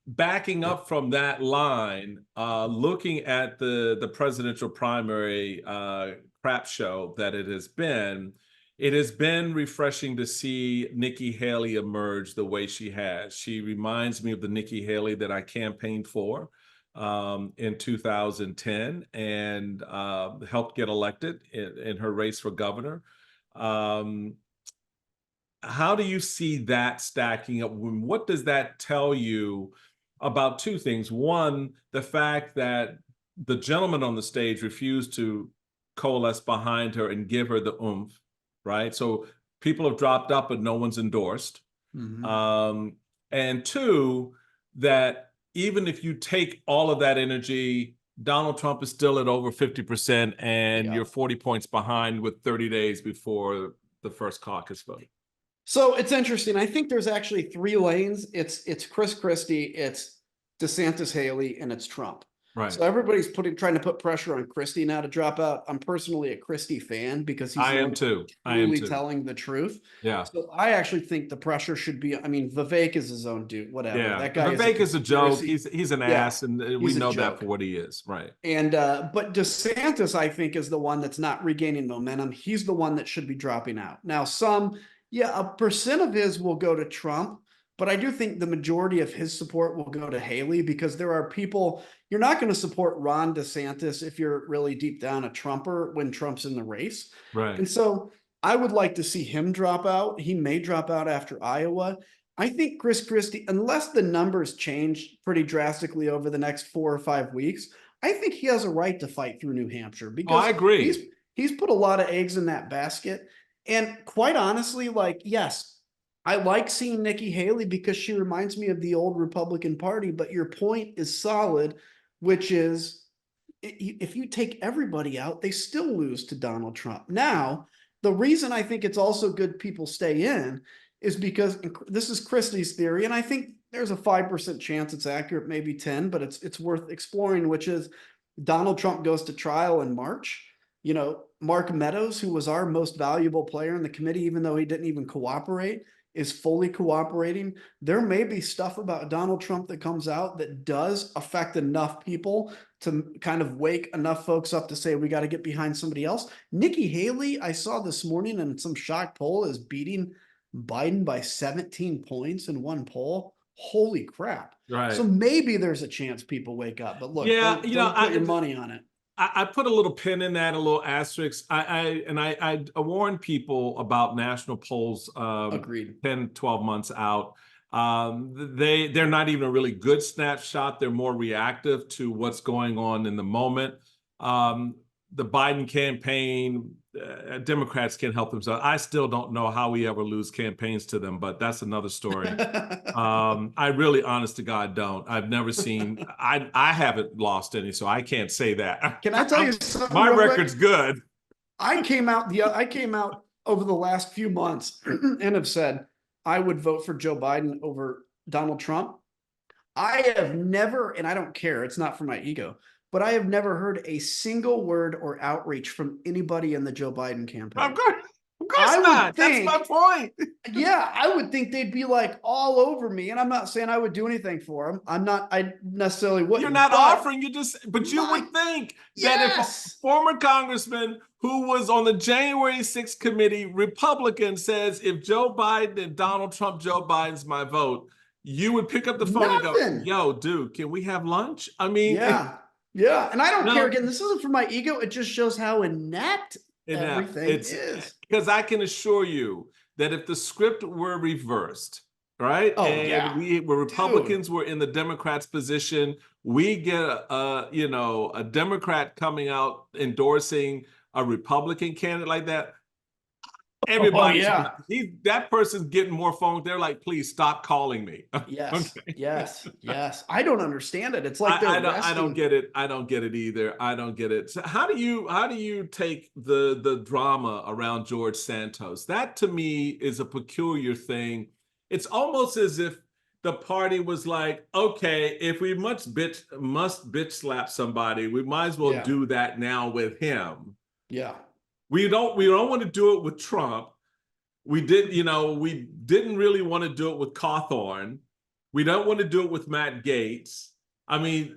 S1: Backing up from that line, looking at the presidential primary crap show that it has been refreshing to see Nikki Haley emerge the way she has. She reminds me of the Nikki Haley that I campaigned for in 2010 and helped get elected in her race for governor. How do you see that stacking up? What does that tell you about two things? One, the fact that the gentleman on the stage refused to coalesce behind her and give her the oomph, right? So people have dropped up, but no one's endorsed. Mm-hmm. And two, that even if you take all of that energy, Donald Trump is still at over 50%, and you're 40 points behind with 30 days before the first caucus vote.
S2: So it's interesting. I think there's actually 3 lanes. It's Chris Christie, it's DeSantis Haley, and it's Trump.
S1: Right.
S2: So everybody's trying to put pressure on Christie now to drop out. I'm personally a Christie fan because he's truly telling the truth.
S1: Yeah.
S2: So I actually think the pressure should be, Vivek is his own dude, whatever.
S1: Yeah.
S2: That guy
S1: Vivek is a joke. He's an ass, and we know that for what he is. Right.
S2: And but DeSantis, I think, is the one that's not regaining momentum. He's the one that should be dropping out. Now, some Yeah, a percent of his will go to Trump, but I do think the majority of his support will go to Haley, because there are people, you're not going to support Ron DeSantis if you're really deep down a Trumper when Trump's in the race.
S1: Right.
S2: And so I would like to see him drop out. He may drop out after Iowa. I think Chris Christie, unless the numbers change pretty drastically over the next 4 or 5 weeks, I think he has a right to fight through New Hampshire,
S1: Oh, I
S2: because
S1: agree.
S2: he's put a lot of eggs in that basket. And quite honestly, like, yes, I like seeing Nikki Haley because she reminds me of the old Republican Party. But your point is solid, which is if you take everybody out, they still lose to Donald Trump. Now, the reason I think it's also good people stay in is because this is Christie's theory, and I think there's a 5% chance it's accurate, maybe 10, but it's worth exploring, which is Donald Trump goes to trial in March. You know, Mark Meadows, who was our most valuable player in the committee, even though he didn't even cooperate, is fully cooperating. There may be stuff about Donald Trump that comes out that does affect enough people to kind of wake enough folks up to say, we got to get behind somebody else. Nikki Haley, I saw this morning in some shock poll, is beating Biden by 17 points in one poll. Holy crap.
S1: Right.
S2: So maybe there's a chance people wake up, but look,
S1: Yeah,
S2: don't put your money on it.
S1: I put a little pin in that, a little asterisk. I warn people about national polls
S2: Agreed.
S1: 10, 12 months out. They're not even a really good snapshot. They're more reactive to what's going on in the moment. The Biden campaign, Democrats can't help themselves. I still don't know how we ever lose campaigns to them, but that's another story. I really, honest to God, don't. I've never seen. I haven't lost any, so I can't say that.
S2: Can I tell you something?
S1: My
S2: real
S1: record's
S2: quick?
S1: good.
S2: I came out over the last few months and have said I would vote for Joe Biden over Donald Trump. I have never, and I don't care, it's not for my ego, but I have never heard a single word or outreach from anybody in the Joe Biden campaign.
S1: Of course not. That's my point.
S2: Yeah, I would think they'd be like all over me, and I'm not saying I would do anything for them. I necessarily wouldn't.
S1: You're not offering, but you would think that if a former congressman who was on the January 6th committee, Republican, says, if Joe Biden and Donald Trump, Joe Biden's my vote, you would pick up the phone and go, yo, dude, can we have lunch? I mean,
S2: yeah. And I don't care. Again, this isn't for my ego. It just shows how inept everything is.
S1: Because I can assure you that if the script were reversed, right?
S2: Oh,
S1: and
S2: yeah.
S1: we were Republicans were in the Democrats' position, we get a Democrat coming out endorsing a Republican candidate like that. Everybody, that person's getting more phone. They're like, please stop calling me.
S2: Yes, yes. I don't understand it. It's like
S1: I don't get it. I don't get it either. I don't get it. So how do you take the drama around George Santos? That to me is a peculiar thing. It's almost as if the party was like, okay, if we must bitch slap somebody, we might as well do that now with him.
S2: Yeah.
S1: We don't want to do it with Trump. We didn't really want to do it with Cawthorn. We don't want to do it with Matt Gaetz. I mean,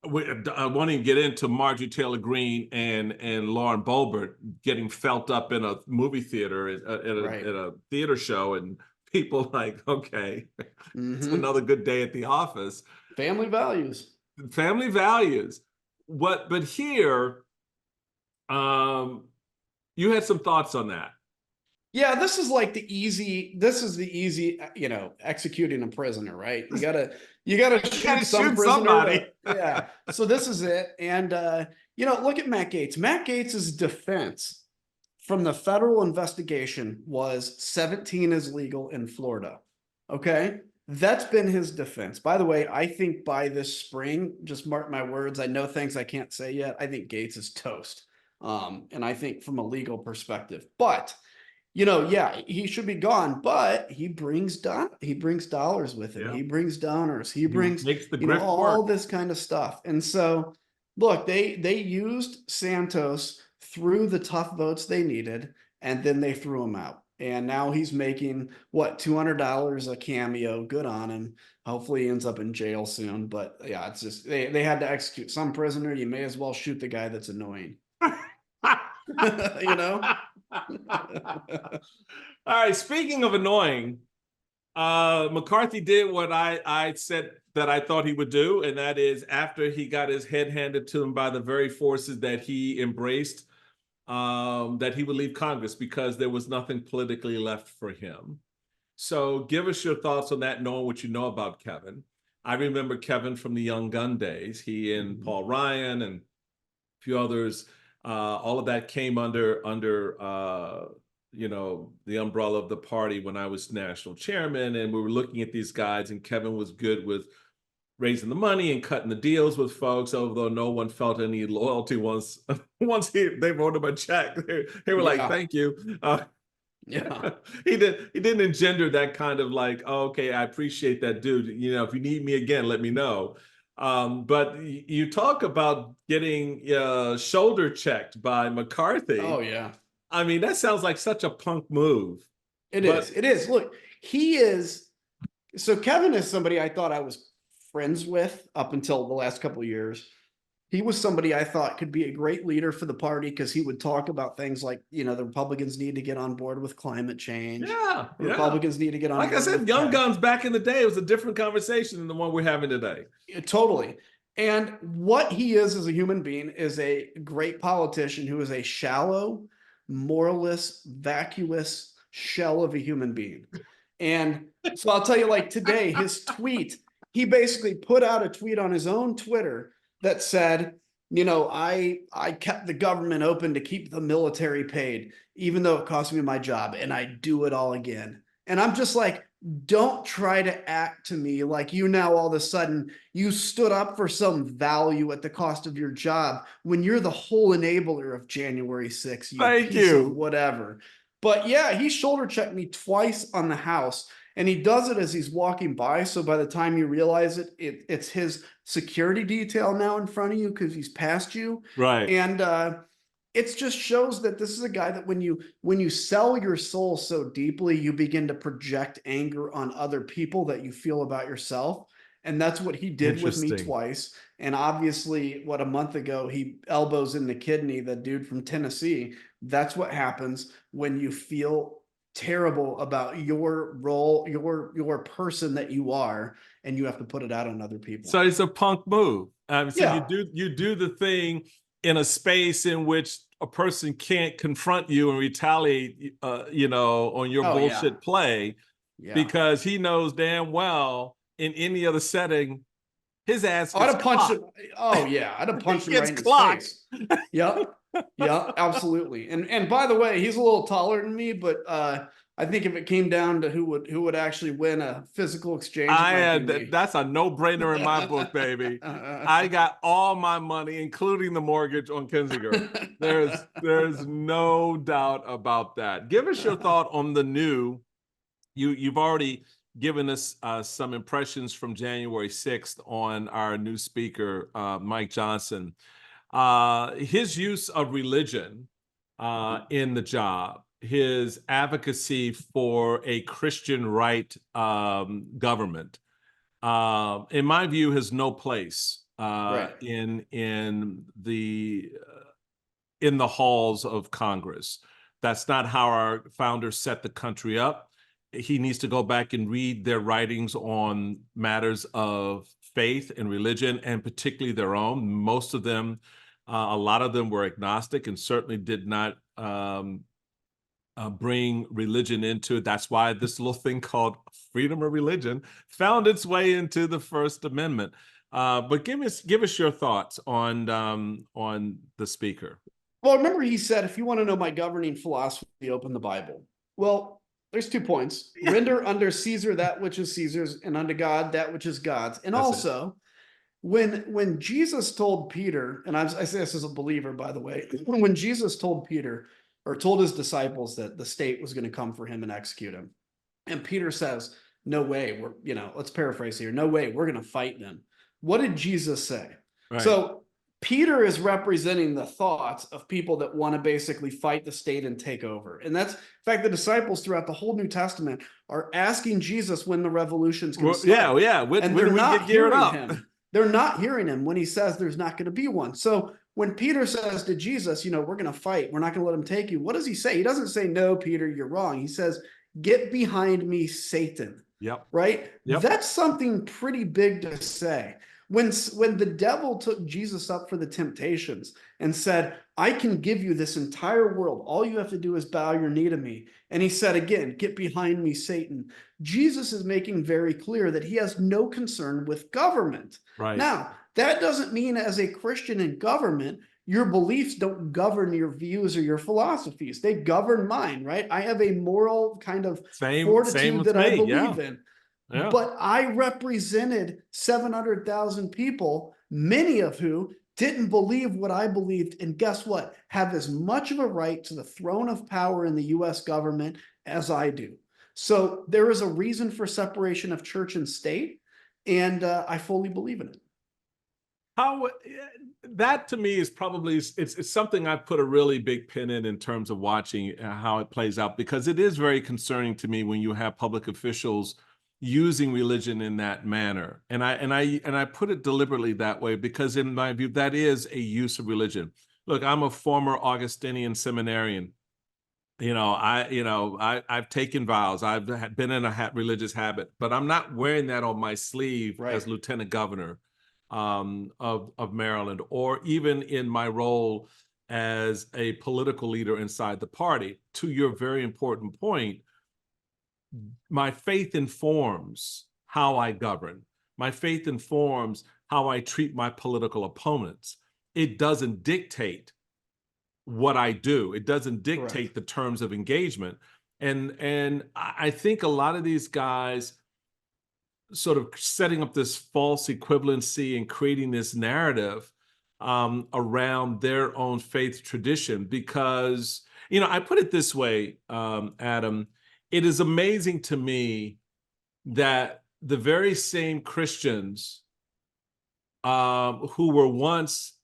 S1: I won't even get into Marjorie Taylor Greene and Lauren Boebert getting felt up in a movie theater at a theater show, and people like, okay, it's another good day at the office.
S2: Family values.
S1: But here, you had some thoughts on that.
S2: Yeah, this is the easy, executing a prisoner, right? You gotta shoot some prisoner.
S1: Somebody.
S2: Yeah. So this is it. And look at Matt Gaetz. Matt Gaetz's defense from the federal investigation was 17 is legal in Florida. Okay. That's been his defense. By the way, I think by this spring, just mark my words, I know things I can't say yet, I think Gaetz is toast. And I think from a legal perspective, but he should be gone, but he brings dollars with him. Yeah. He brings donors. He brings all this kind of stuff. And so, look, they used Santos through the tough votes they needed, and then they threw him out. And now he's making $200 a cameo. Good on him. Hopefully he ends up in jail soon. But yeah, it's just they had to execute some prisoner. You may as well shoot the guy that's annoying.
S1: All right. Speaking of annoying, McCarthy did what I said that I thought he would do, and that is after he got his head handed to him by the very forces that he embraced, that he would leave Congress because there was nothing politically left for him. So give us your thoughts on that, knowing what you know about Kevin. I remember Kevin from the Young Gun days. He and Paul Ryan and a few others, all of that came under the umbrella of the party when I was national chairman, and we were looking at these guys, and Kevin was good with raising the money and cutting the deals with folks, although no one felt any loyalty once they wrote him a check. They were like, thank you.
S2: Yeah.
S1: He didn't engender that kind of like, oh, okay, I appreciate that, dude. If you need me again, let me know. But you talk about getting shoulder checked by McCarthy.
S2: Oh, yeah.
S1: I mean, that sounds like such a punk move.
S2: It is. Look, he is. So Kevin is somebody I thought I was friends with up until the last couple of years. He was somebody I thought could be a great leader for the party because he would talk about things like, the Republicans need to get on board with climate change.
S1: Yeah.
S2: Republicans need to get on board.
S1: Like I said, Young Guns back in the day, it was a different conversation than the one we're having today.
S2: Totally. And what he is as a human being is a great politician who is a shallow, moralist, vacuous shell of a human being. And so I'll tell you, like today, his tweet, he basically put out a tweet on his own Twitter that said, I kept the government open to keep the military paid, even though it cost me my job, and I do it all again. And I'm just like, don't try to act to me like now all of a sudden you stood up for some value at the cost of your job when you're the whole enabler of January 6th.
S1: Thank you.
S2: Whatever. But yeah, he shoulder checked me twice on the House. And he does it as he's walking by. So by the time you realize it's his security detail now in front of you because he's passed you.
S1: Right.
S2: And it just shows that this is a guy that when you sell your soul so deeply, you begin to project anger on other people that you feel about yourself. And that's what he did with me twice. And obviously, a month ago, he elbows in the kidney, the dude from Tennessee. That's what happens when you feel terrible about your role, your person that you are, and you have to put it out on other people.
S1: So it's a punk move. So you do the thing in a space in which a person can't confront you and retaliate, on your bullshit play, because he knows damn well in any other setting, his ass.
S2: I'd have punched him. Oh yeah, I'd have punched him right in his face. Yep. Yeah, absolutely. And by the way, he's a little taller than me, but I think if it came down to who would actually win a physical exchange,
S1: that's a no-brainer in my book, baby. I got all my money, including the mortgage, on Kinzinger. There's no doubt about that. Give us your thought on the new. You've already given us some impressions from January 6th on our new speaker, Mike Johnson. His use of religion in the job, his advocacy for a Christian right government, in my view, has no place in the halls of Congress. That's not how our founders set the country up. He needs to go back and read their writings on matters of faith and religion, and particularly their own. Most of them, a lot of them were agnostic and certainly did not bring religion into it. That's why this little thing called freedom of religion found its way into the First Amendment. But give us your thoughts on the speaker.
S2: Well, remember he said, if you want to know my governing philosophy, open the Bible. Well, there's 2 points. Render unto Caesar that which is Caesar's, and unto God that which is God's. And also, when Jesus told Peter, and I say this as a believer, by the way, when Jesus told Peter, or told his disciples that the state was going to come for him and execute him, and Peter says, no way, let's paraphrase here, no way, we're going to fight them. What did Jesus say? Right. So Peter is representing the thoughts of people that want to basically fight the state and take over. And that's, in fact, the disciples throughout the whole New Testament are asking Jesus when the revolution's going to start.
S1: Yeah.
S2: And they're not hearing him. They're not hearing him when he says there's not going to be one. So when Peter says to Jesus, we're going to fight, we're not going to let him take you, what does he say? He doesn't say, no, Peter, you're wrong. He says, "Get behind me, Satan."
S1: Yep.
S2: Right?
S1: Yep.
S2: That's something pretty big to say. When the devil took Jesus up for the temptations and said, "I can give you this entire world. All you have to do is bow your knee to me." And he said again, "Get behind me, Satan." Jesus is making very clear that he has no concern with government.
S1: Right.
S2: Now, that doesn't mean as a Christian in government, your beliefs don't govern your views or your philosophies. They govern mine, right? I have a moral kind of
S1: Same
S2: fortitude
S1: with
S2: that I
S1: me. Yeah.
S2: believe in.
S1: Yeah.
S2: But I represented 700,000 people, many of who didn't believe what I believed. And guess what? Have as much of a right to the throne of power in the US government as I do. So there is a reason for separation of church and state. And I fully believe in it.
S1: How that to me is probably it's something I've put a really big pin in terms of watching how it plays out, because it is very concerning to me when you have public officials using religion in that manner. And I put it deliberately that way because in my view that is a use of religion. Look, I'm a former Augustinian seminarian. I've taken vows. I've been in a religious habit, but I'm not wearing that on my sleeve
S2: Right.
S1: as lieutenant governor of Maryland, or even in my role as a political leader inside the party. To your very important point, my faith informs how I govern. My faith informs how I treat my political opponents. It doesn't dictate what I do. It doesn't dictate
S2: Correct.
S1: the terms of engagement. And I think a lot of these guys sort of setting up this false equivalency and creating this narrative around their own faith tradition. Because, I put it this way, Adam, it is amazing to me that the very same Christians who were once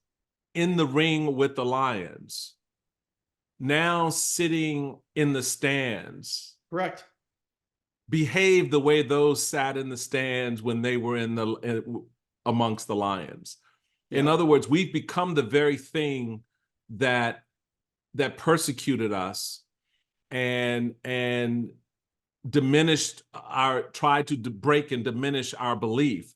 S1: in the ring with the Lions, now sitting in the stands,
S2: Correct.
S1: behave the way those sat in the stands when they were amongst the Lions. In other words, we've become the very thing that persecuted us and tried to break and diminish our belief.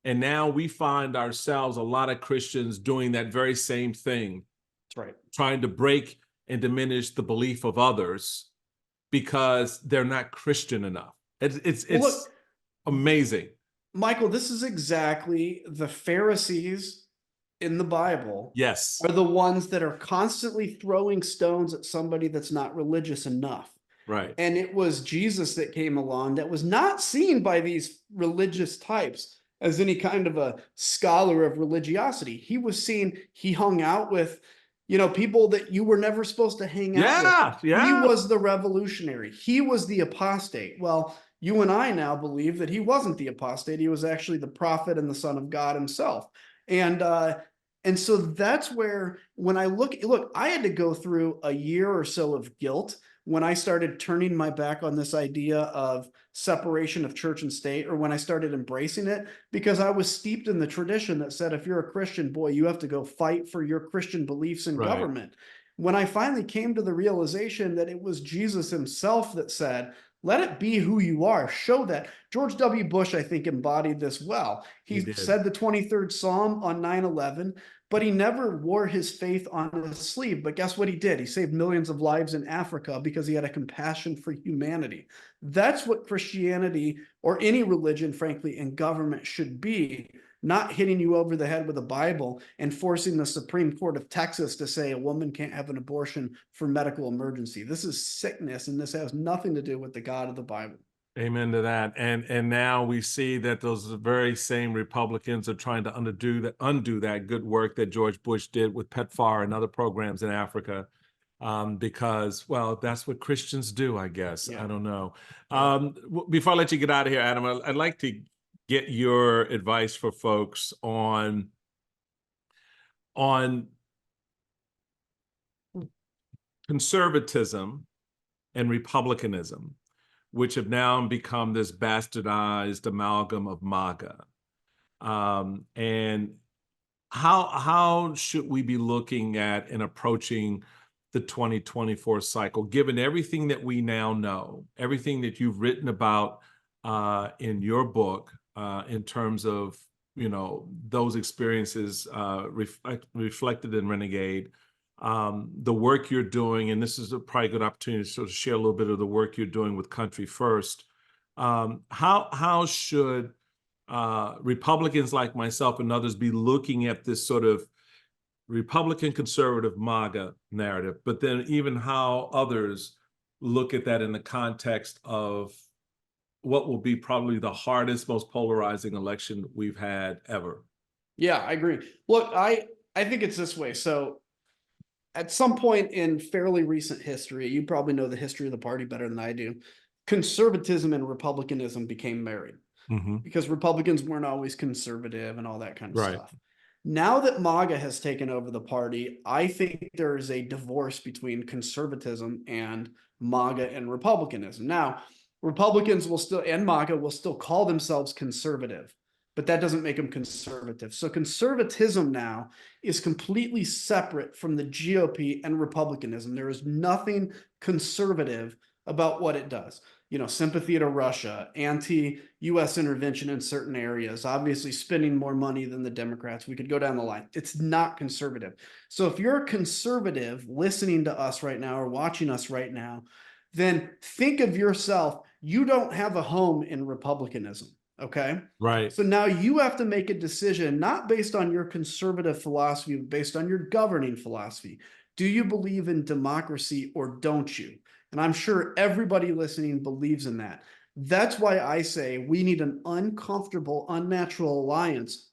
S1: And now we find ourselves, a lot of Christians, doing that very same thing.
S2: That's right.
S1: Trying to break and diminish the belief of others because they're not Christian enough. It's
S2: Look,
S1: amazing.
S2: Michael, this is exactly the Pharisees in the Bible.
S1: Yes.
S2: Are the ones that are constantly throwing stones at somebody that's not religious enough.
S1: Right.
S2: And it was Jesus that came along that was not seen by these religious types as any kind of a scholar of religiosity. He was seen, he hung out with, people that you were never supposed to hang out with.
S1: Yeah.
S2: He was the revolutionary. He was the apostate. Well, you and I now believe that he wasn't the apostate. He was actually the prophet and the Son of God himself. And so that's where, when I look, I had to go through a year or so of guilt when I started turning my back on this idea of separation of church and state, or when I started embracing it, because I was steeped in the tradition that said, if you're a Christian, boy, you have to go fight for your Christian beliefs in government. When I finally came to the realization that it was Jesus himself that said, let it be who you are. Show that. George W. Bush, I think, embodied this well. He said the 23rd Psalm on 9/11, but he never wore his faith on his sleeve. But guess what he did? He saved millions of lives in Africa because he had a compassion for humanity. That's what Christianity, or any religion, frankly, in government should be. Not hitting you over the head with a Bible and forcing the Supreme Court of Texas to say a woman can't have an abortion for medical emergency. This is sickness, and this has nothing to do with the God of the Bible.
S1: Amen to that. And now we see that those very same Republicans are trying to undo that good work that George Bush did with PEPFAR and other programs in Africa, because, well, that's what Christians do, I guess. I don't know. Before I let you get out of here, Adam, I'd like to get your advice for folks on conservatism and republicanism, which have now become this bastardized amalgam of MAGA. And how should we be looking at and approaching the 2024 cycle, given everything that we now know, everything that you've written about in your book, in terms of, those experiences reflected in Renegade, the work you're doing, and this is probably a good opportunity to sort of share a little bit of the work you're doing with Country First. How should Republicans like myself and others be looking at this sort of Republican conservative MAGA narrative, but then even how others look at that in the context of what will be probably the hardest, most polarizing election we've had ever?
S2: Yeah, I agree. Look, I think it's this way. So at some point in fairly recent history, you probably know the history of the party better than I do, conservatism and republicanism became married because Republicans weren't always conservative and all that kind of stuff. Now that MAGA has taken over the party, I think there is a divorce between conservatism and MAGA and republicanism. Now, Republicans will still, and MAGA will still call themselves conservative, but that doesn't make them conservative. So conservatism now is completely separate from the GOP and republicanism. There is nothing conservative about what it does. Sympathy to Russia, anti-US intervention in certain areas, obviously spending more money than the Democrats. We could go down the line. It's not conservative. So if you're a conservative listening to us right now or watching us right now, then think of yourself. You don't have a home in republicanism. Okay.
S1: Right.
S2: So now you have to make a decision, not based on your conservative philosophy, but based on your governing philosophy. Do you believe in democracy or don't you? And I'm sure everybody listening believes in that. That's why I say we need an uncomfortable, unnatural alliance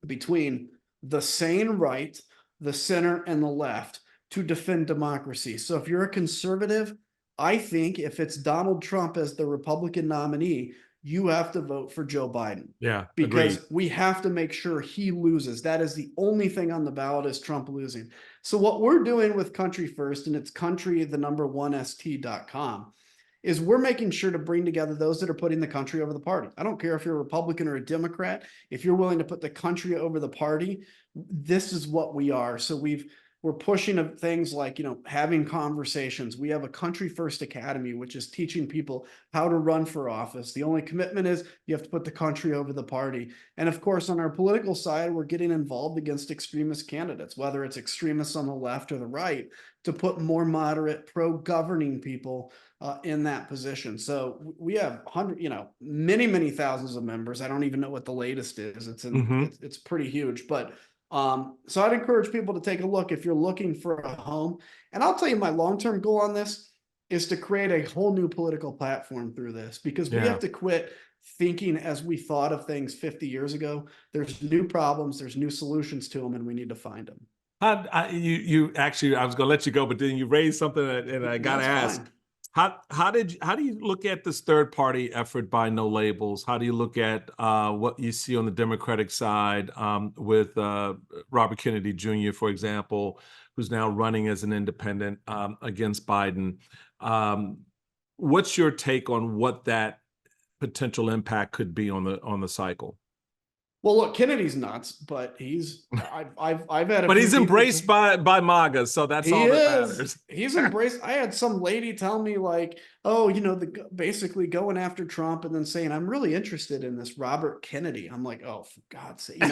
S2: between the sane right, the center, and the left to defend democracy. So if you're a conservative, I think if it's Donald Trump as the Republican nominee, you have to vote for Joe Biden.
S1: Yeah,
S2: because
S1: agreed.
S2: we have to make sure he loses. That is the only thing on the ballot is Trump losing. So what we're doing with Country First, and it's country1st.com, is we're making sure to bring together those that are putting the country over the party. I don't care if you're a Republican or a Democrat. If you're willing to put the country over the party, this is what we are. So we're pushing things like, having conversations. We have a Country First Academy, which is teaching people how to run for office. The only commitment is you have to put the country over the party. And of course, on our political side, we're getting involved against extremist candidates, whether it's extremists on the left or the right, to put more moderate pro-governing people in that position. So we have many, many thousands of members. I don't even know what the latest is. It's pretty huge, but so I'd encourage people to take a look if you're looking for a home. And I'll tell you, my long-term goal on this is to create a whole new political platform through this, because we have to quit thinking as we thought of things 50 years ago. There's new problems, there's new solutions to them, and we need to find them.
S1: You actually, I was going to let you go, but then you raised something and I got to ask.
S2: Fine.
S1: How do you look at this third party effort by No Labels? How do you look at what you see on the Democratic side with Robert Kennedy Jr., for example, who's now running as an independent against Biden? What's your take on what that potential impact could be on the cycle?
S2: Well, look, Kennedy's nuts, but I've had
S1: but he's embraced by MAGA, so that's all that matters.
S2: He's embraced. I had some lady tell me like, oh, basically going after Trump and then saying, I'm really interested in this Robert Kennedy. I'm like, oh, for God's sake,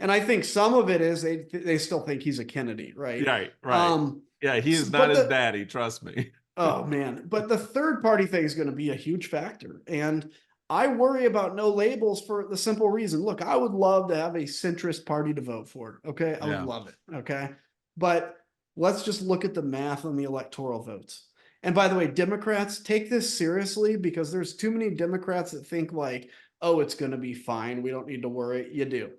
S2: And I think some of it is they still think he's a Kennedy, right?
S1: Right. Yeah, he is not his daddy, trust me.
S2: Oh man, but the third party thing is going to be a huge factor, and I worry about No Labels for the simple reason. Look, I would love to have a centrist party to vote for. Okay. I would love it. Okay. But let's just look at the math on the electoral votes. And by the way, Democrats, take this seriously, because there's too many Democrats that think like, oh, it's going to be fine. We don't need to worry. You do.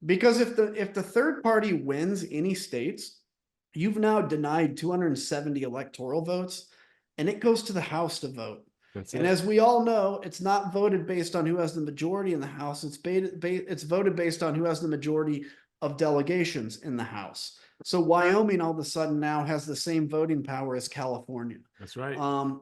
S2: Because if the third party wins any states, you've now denied 270 electoral votes, and it goes to the House to vote. And as we all know, it's not voted based on who has the majority in the House. It's voted based on who has the majority of delegations in the House. So Wyoming all of a sudden now has the same voting power as California.
S1: That's right.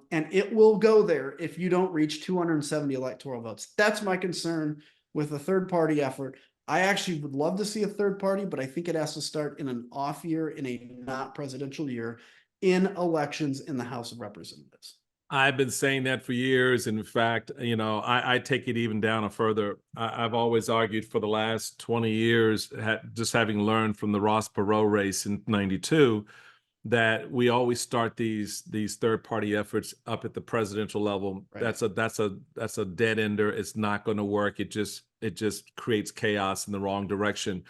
S2: And it will go there if you don't reach 270 electoral votes. That's my concern with the third party effort. I actually would love to see a third party, but I think it has to start in an off year, in a not presidential year, in elections in the House of Representatives.
S1: I've been saying that for years. In fact, I take it even down a further. I've always argued for the last 20 years, just having learned from the Ross Perot race in '92, that we always start these third party efforts up at the presidential level.
S2: Right.
S1: That's a dead ender. It's not going to work. It just creates chaos in the wrong direction.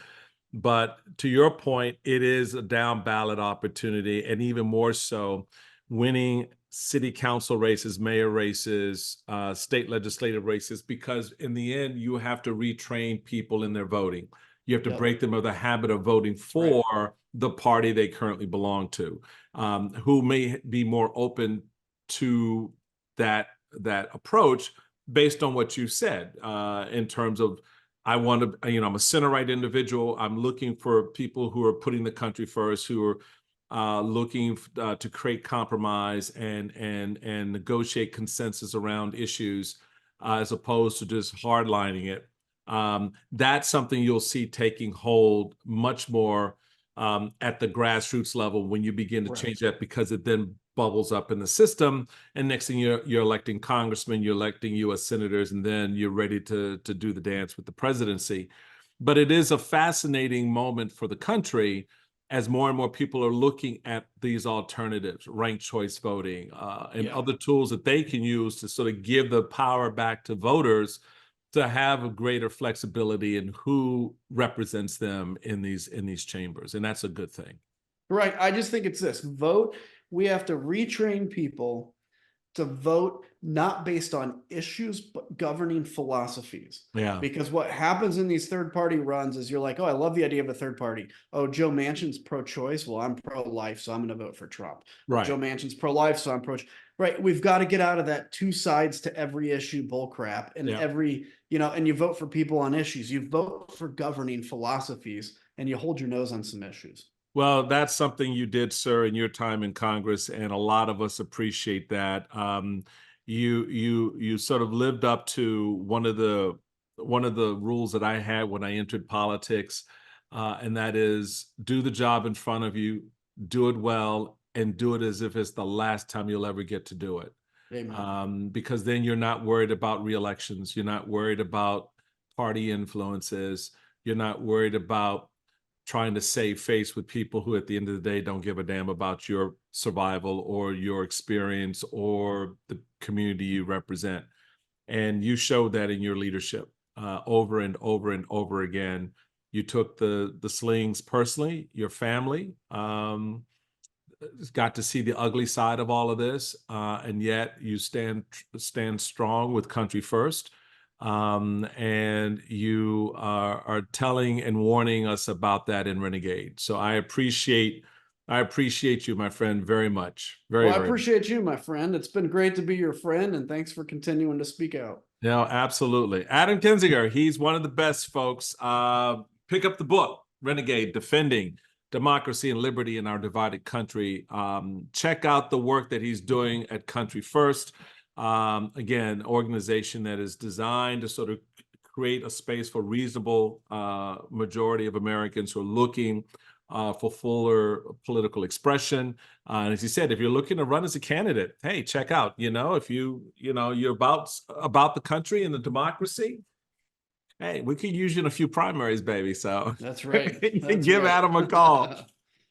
S1: But to your point, it is a down ballot opportunity, and even more so, winning city council races, mayor races, state legislative races, because in the end, you have to retrain people in their voting. You have to break them of the habit of voting for the party they currently belong to, who may be more open to that approach based on what you said, in terms of, I want to, I'm a center-right individual. I'm looking for people who are putting the country first, who are looking to create compromise and negotiate consensus around issues, as opposed to just hardlining it. That's something you'll see taking hold much more at the grassroots level when you begin to change that, because it then bubbles up in the system, and next thing you're electing congressmen, you're electing U.S. senators, and then you're ready to do the dance with the presidency. But it is a fascinating moment for the country as more and more people are looking at these alternatives, ranked choice voting, and other tools that they can use to sort of give the power back to voters to have a greater flexibility in who represents them in these chambers. And that's a good thing.
S2: Right. I just think it's this: vote. We have to retrain people to vote not based on issues, but governing philosophies.
S1: Yeah.
S2: Because what happens in these third party runs is you're like, oh, I love the idea of a third party. Oh, Joe Manchin's pro-choice. Well, I'm pro-life, so I'm going to vote for Trump.
S1: Right.
S2: Joe Manchin's pro-life, so I'm pro. Right. We've got to get out of that two sides to every issue bullcrap, and every, and you vote for people on issues. You vote for governing philosophies, and you hold your nose on some issues.
S1: Well, that's something you did, sir, in your time in Congress, and a lot of us appreciate that. You sort of lived up to one of the rules that I had when I entered politics, and that is, do the job in front of you, do it well, and do it as if it's the last time you'll ever get to do it. Because then you're not worried about reelections, you're not worried about party influences, you're not worried about trying to save face with people who at the end of the day don't give a damn about your survival or your experience or the community you represent. And you showed that in your leadership, over and over and over again. You took the slings personally, your family, got to see the ugly side of all of this, and yet you stand strong with country first. And you are telling and warning us about that in Renegade. So I appreciate you, my friend, very much.
S2: Well, I appreciate you, my friend. It's been great to be your friend, and thanks for continuing to speak out.
S1: No, absolutely. Adam Kinzinger, he's one of the best, folks. Pick up the book, Renegade, Defending Democracy and Liberty in Our Divided Country. Check out the work that he's doing at Country First. Again, organization that is designed to sort of create a space for reasonable majority of Americans who are looking for fuller political expression. And as you said, if you're looking to run as a candidate, hey, check out, if you're about the country and the democracy, hey, we could use you in a few primaries, baby. So
S2: that's right.
S1: Give Adam a call.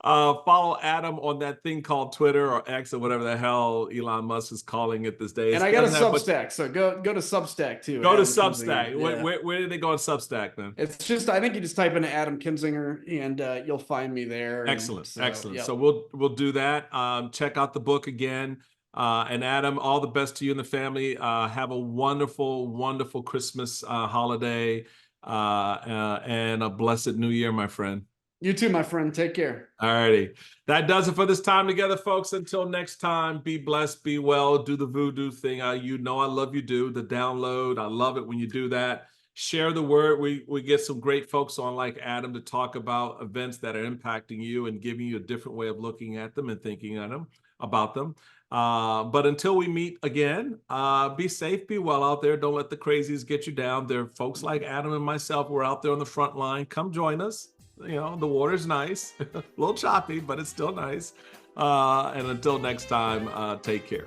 S1: Follow Adam on that thing called Twitter or X or whatever the hell Elon Musk is calling it these days.
S2: And I got a Substack, so go to Substack too.
S1: Go to Substack. Where did they go on Substack then?
S2: It's just, I think you just type in Adam Kinzinger and you'll find me there.
S1: Excellent. So we'll do that. Check out the book again. And Adam, all the best to you and the family. Have a wonderful, wonderful Christmas holiday and a blessed New Year, my friend.
S2: You too, my friend. Take care.
S1: All righty. That does it for this time together, folks. Until next time, be blessed, be well, do the voodoo thing. I love you do. The download. I love it when you do that. Share the word. We get some great folks on like Adam to talk about events that are impacting you and giving you a different way of looking at them and thinking on them, about them. But until we meet again, be safe, be well out there. Don't let the crazies get you down. There are folks like Adam and myself. We're out there on the front line. Come join us. You know, the water's nice, a little choppy, but it's still nice. And until next time, take care.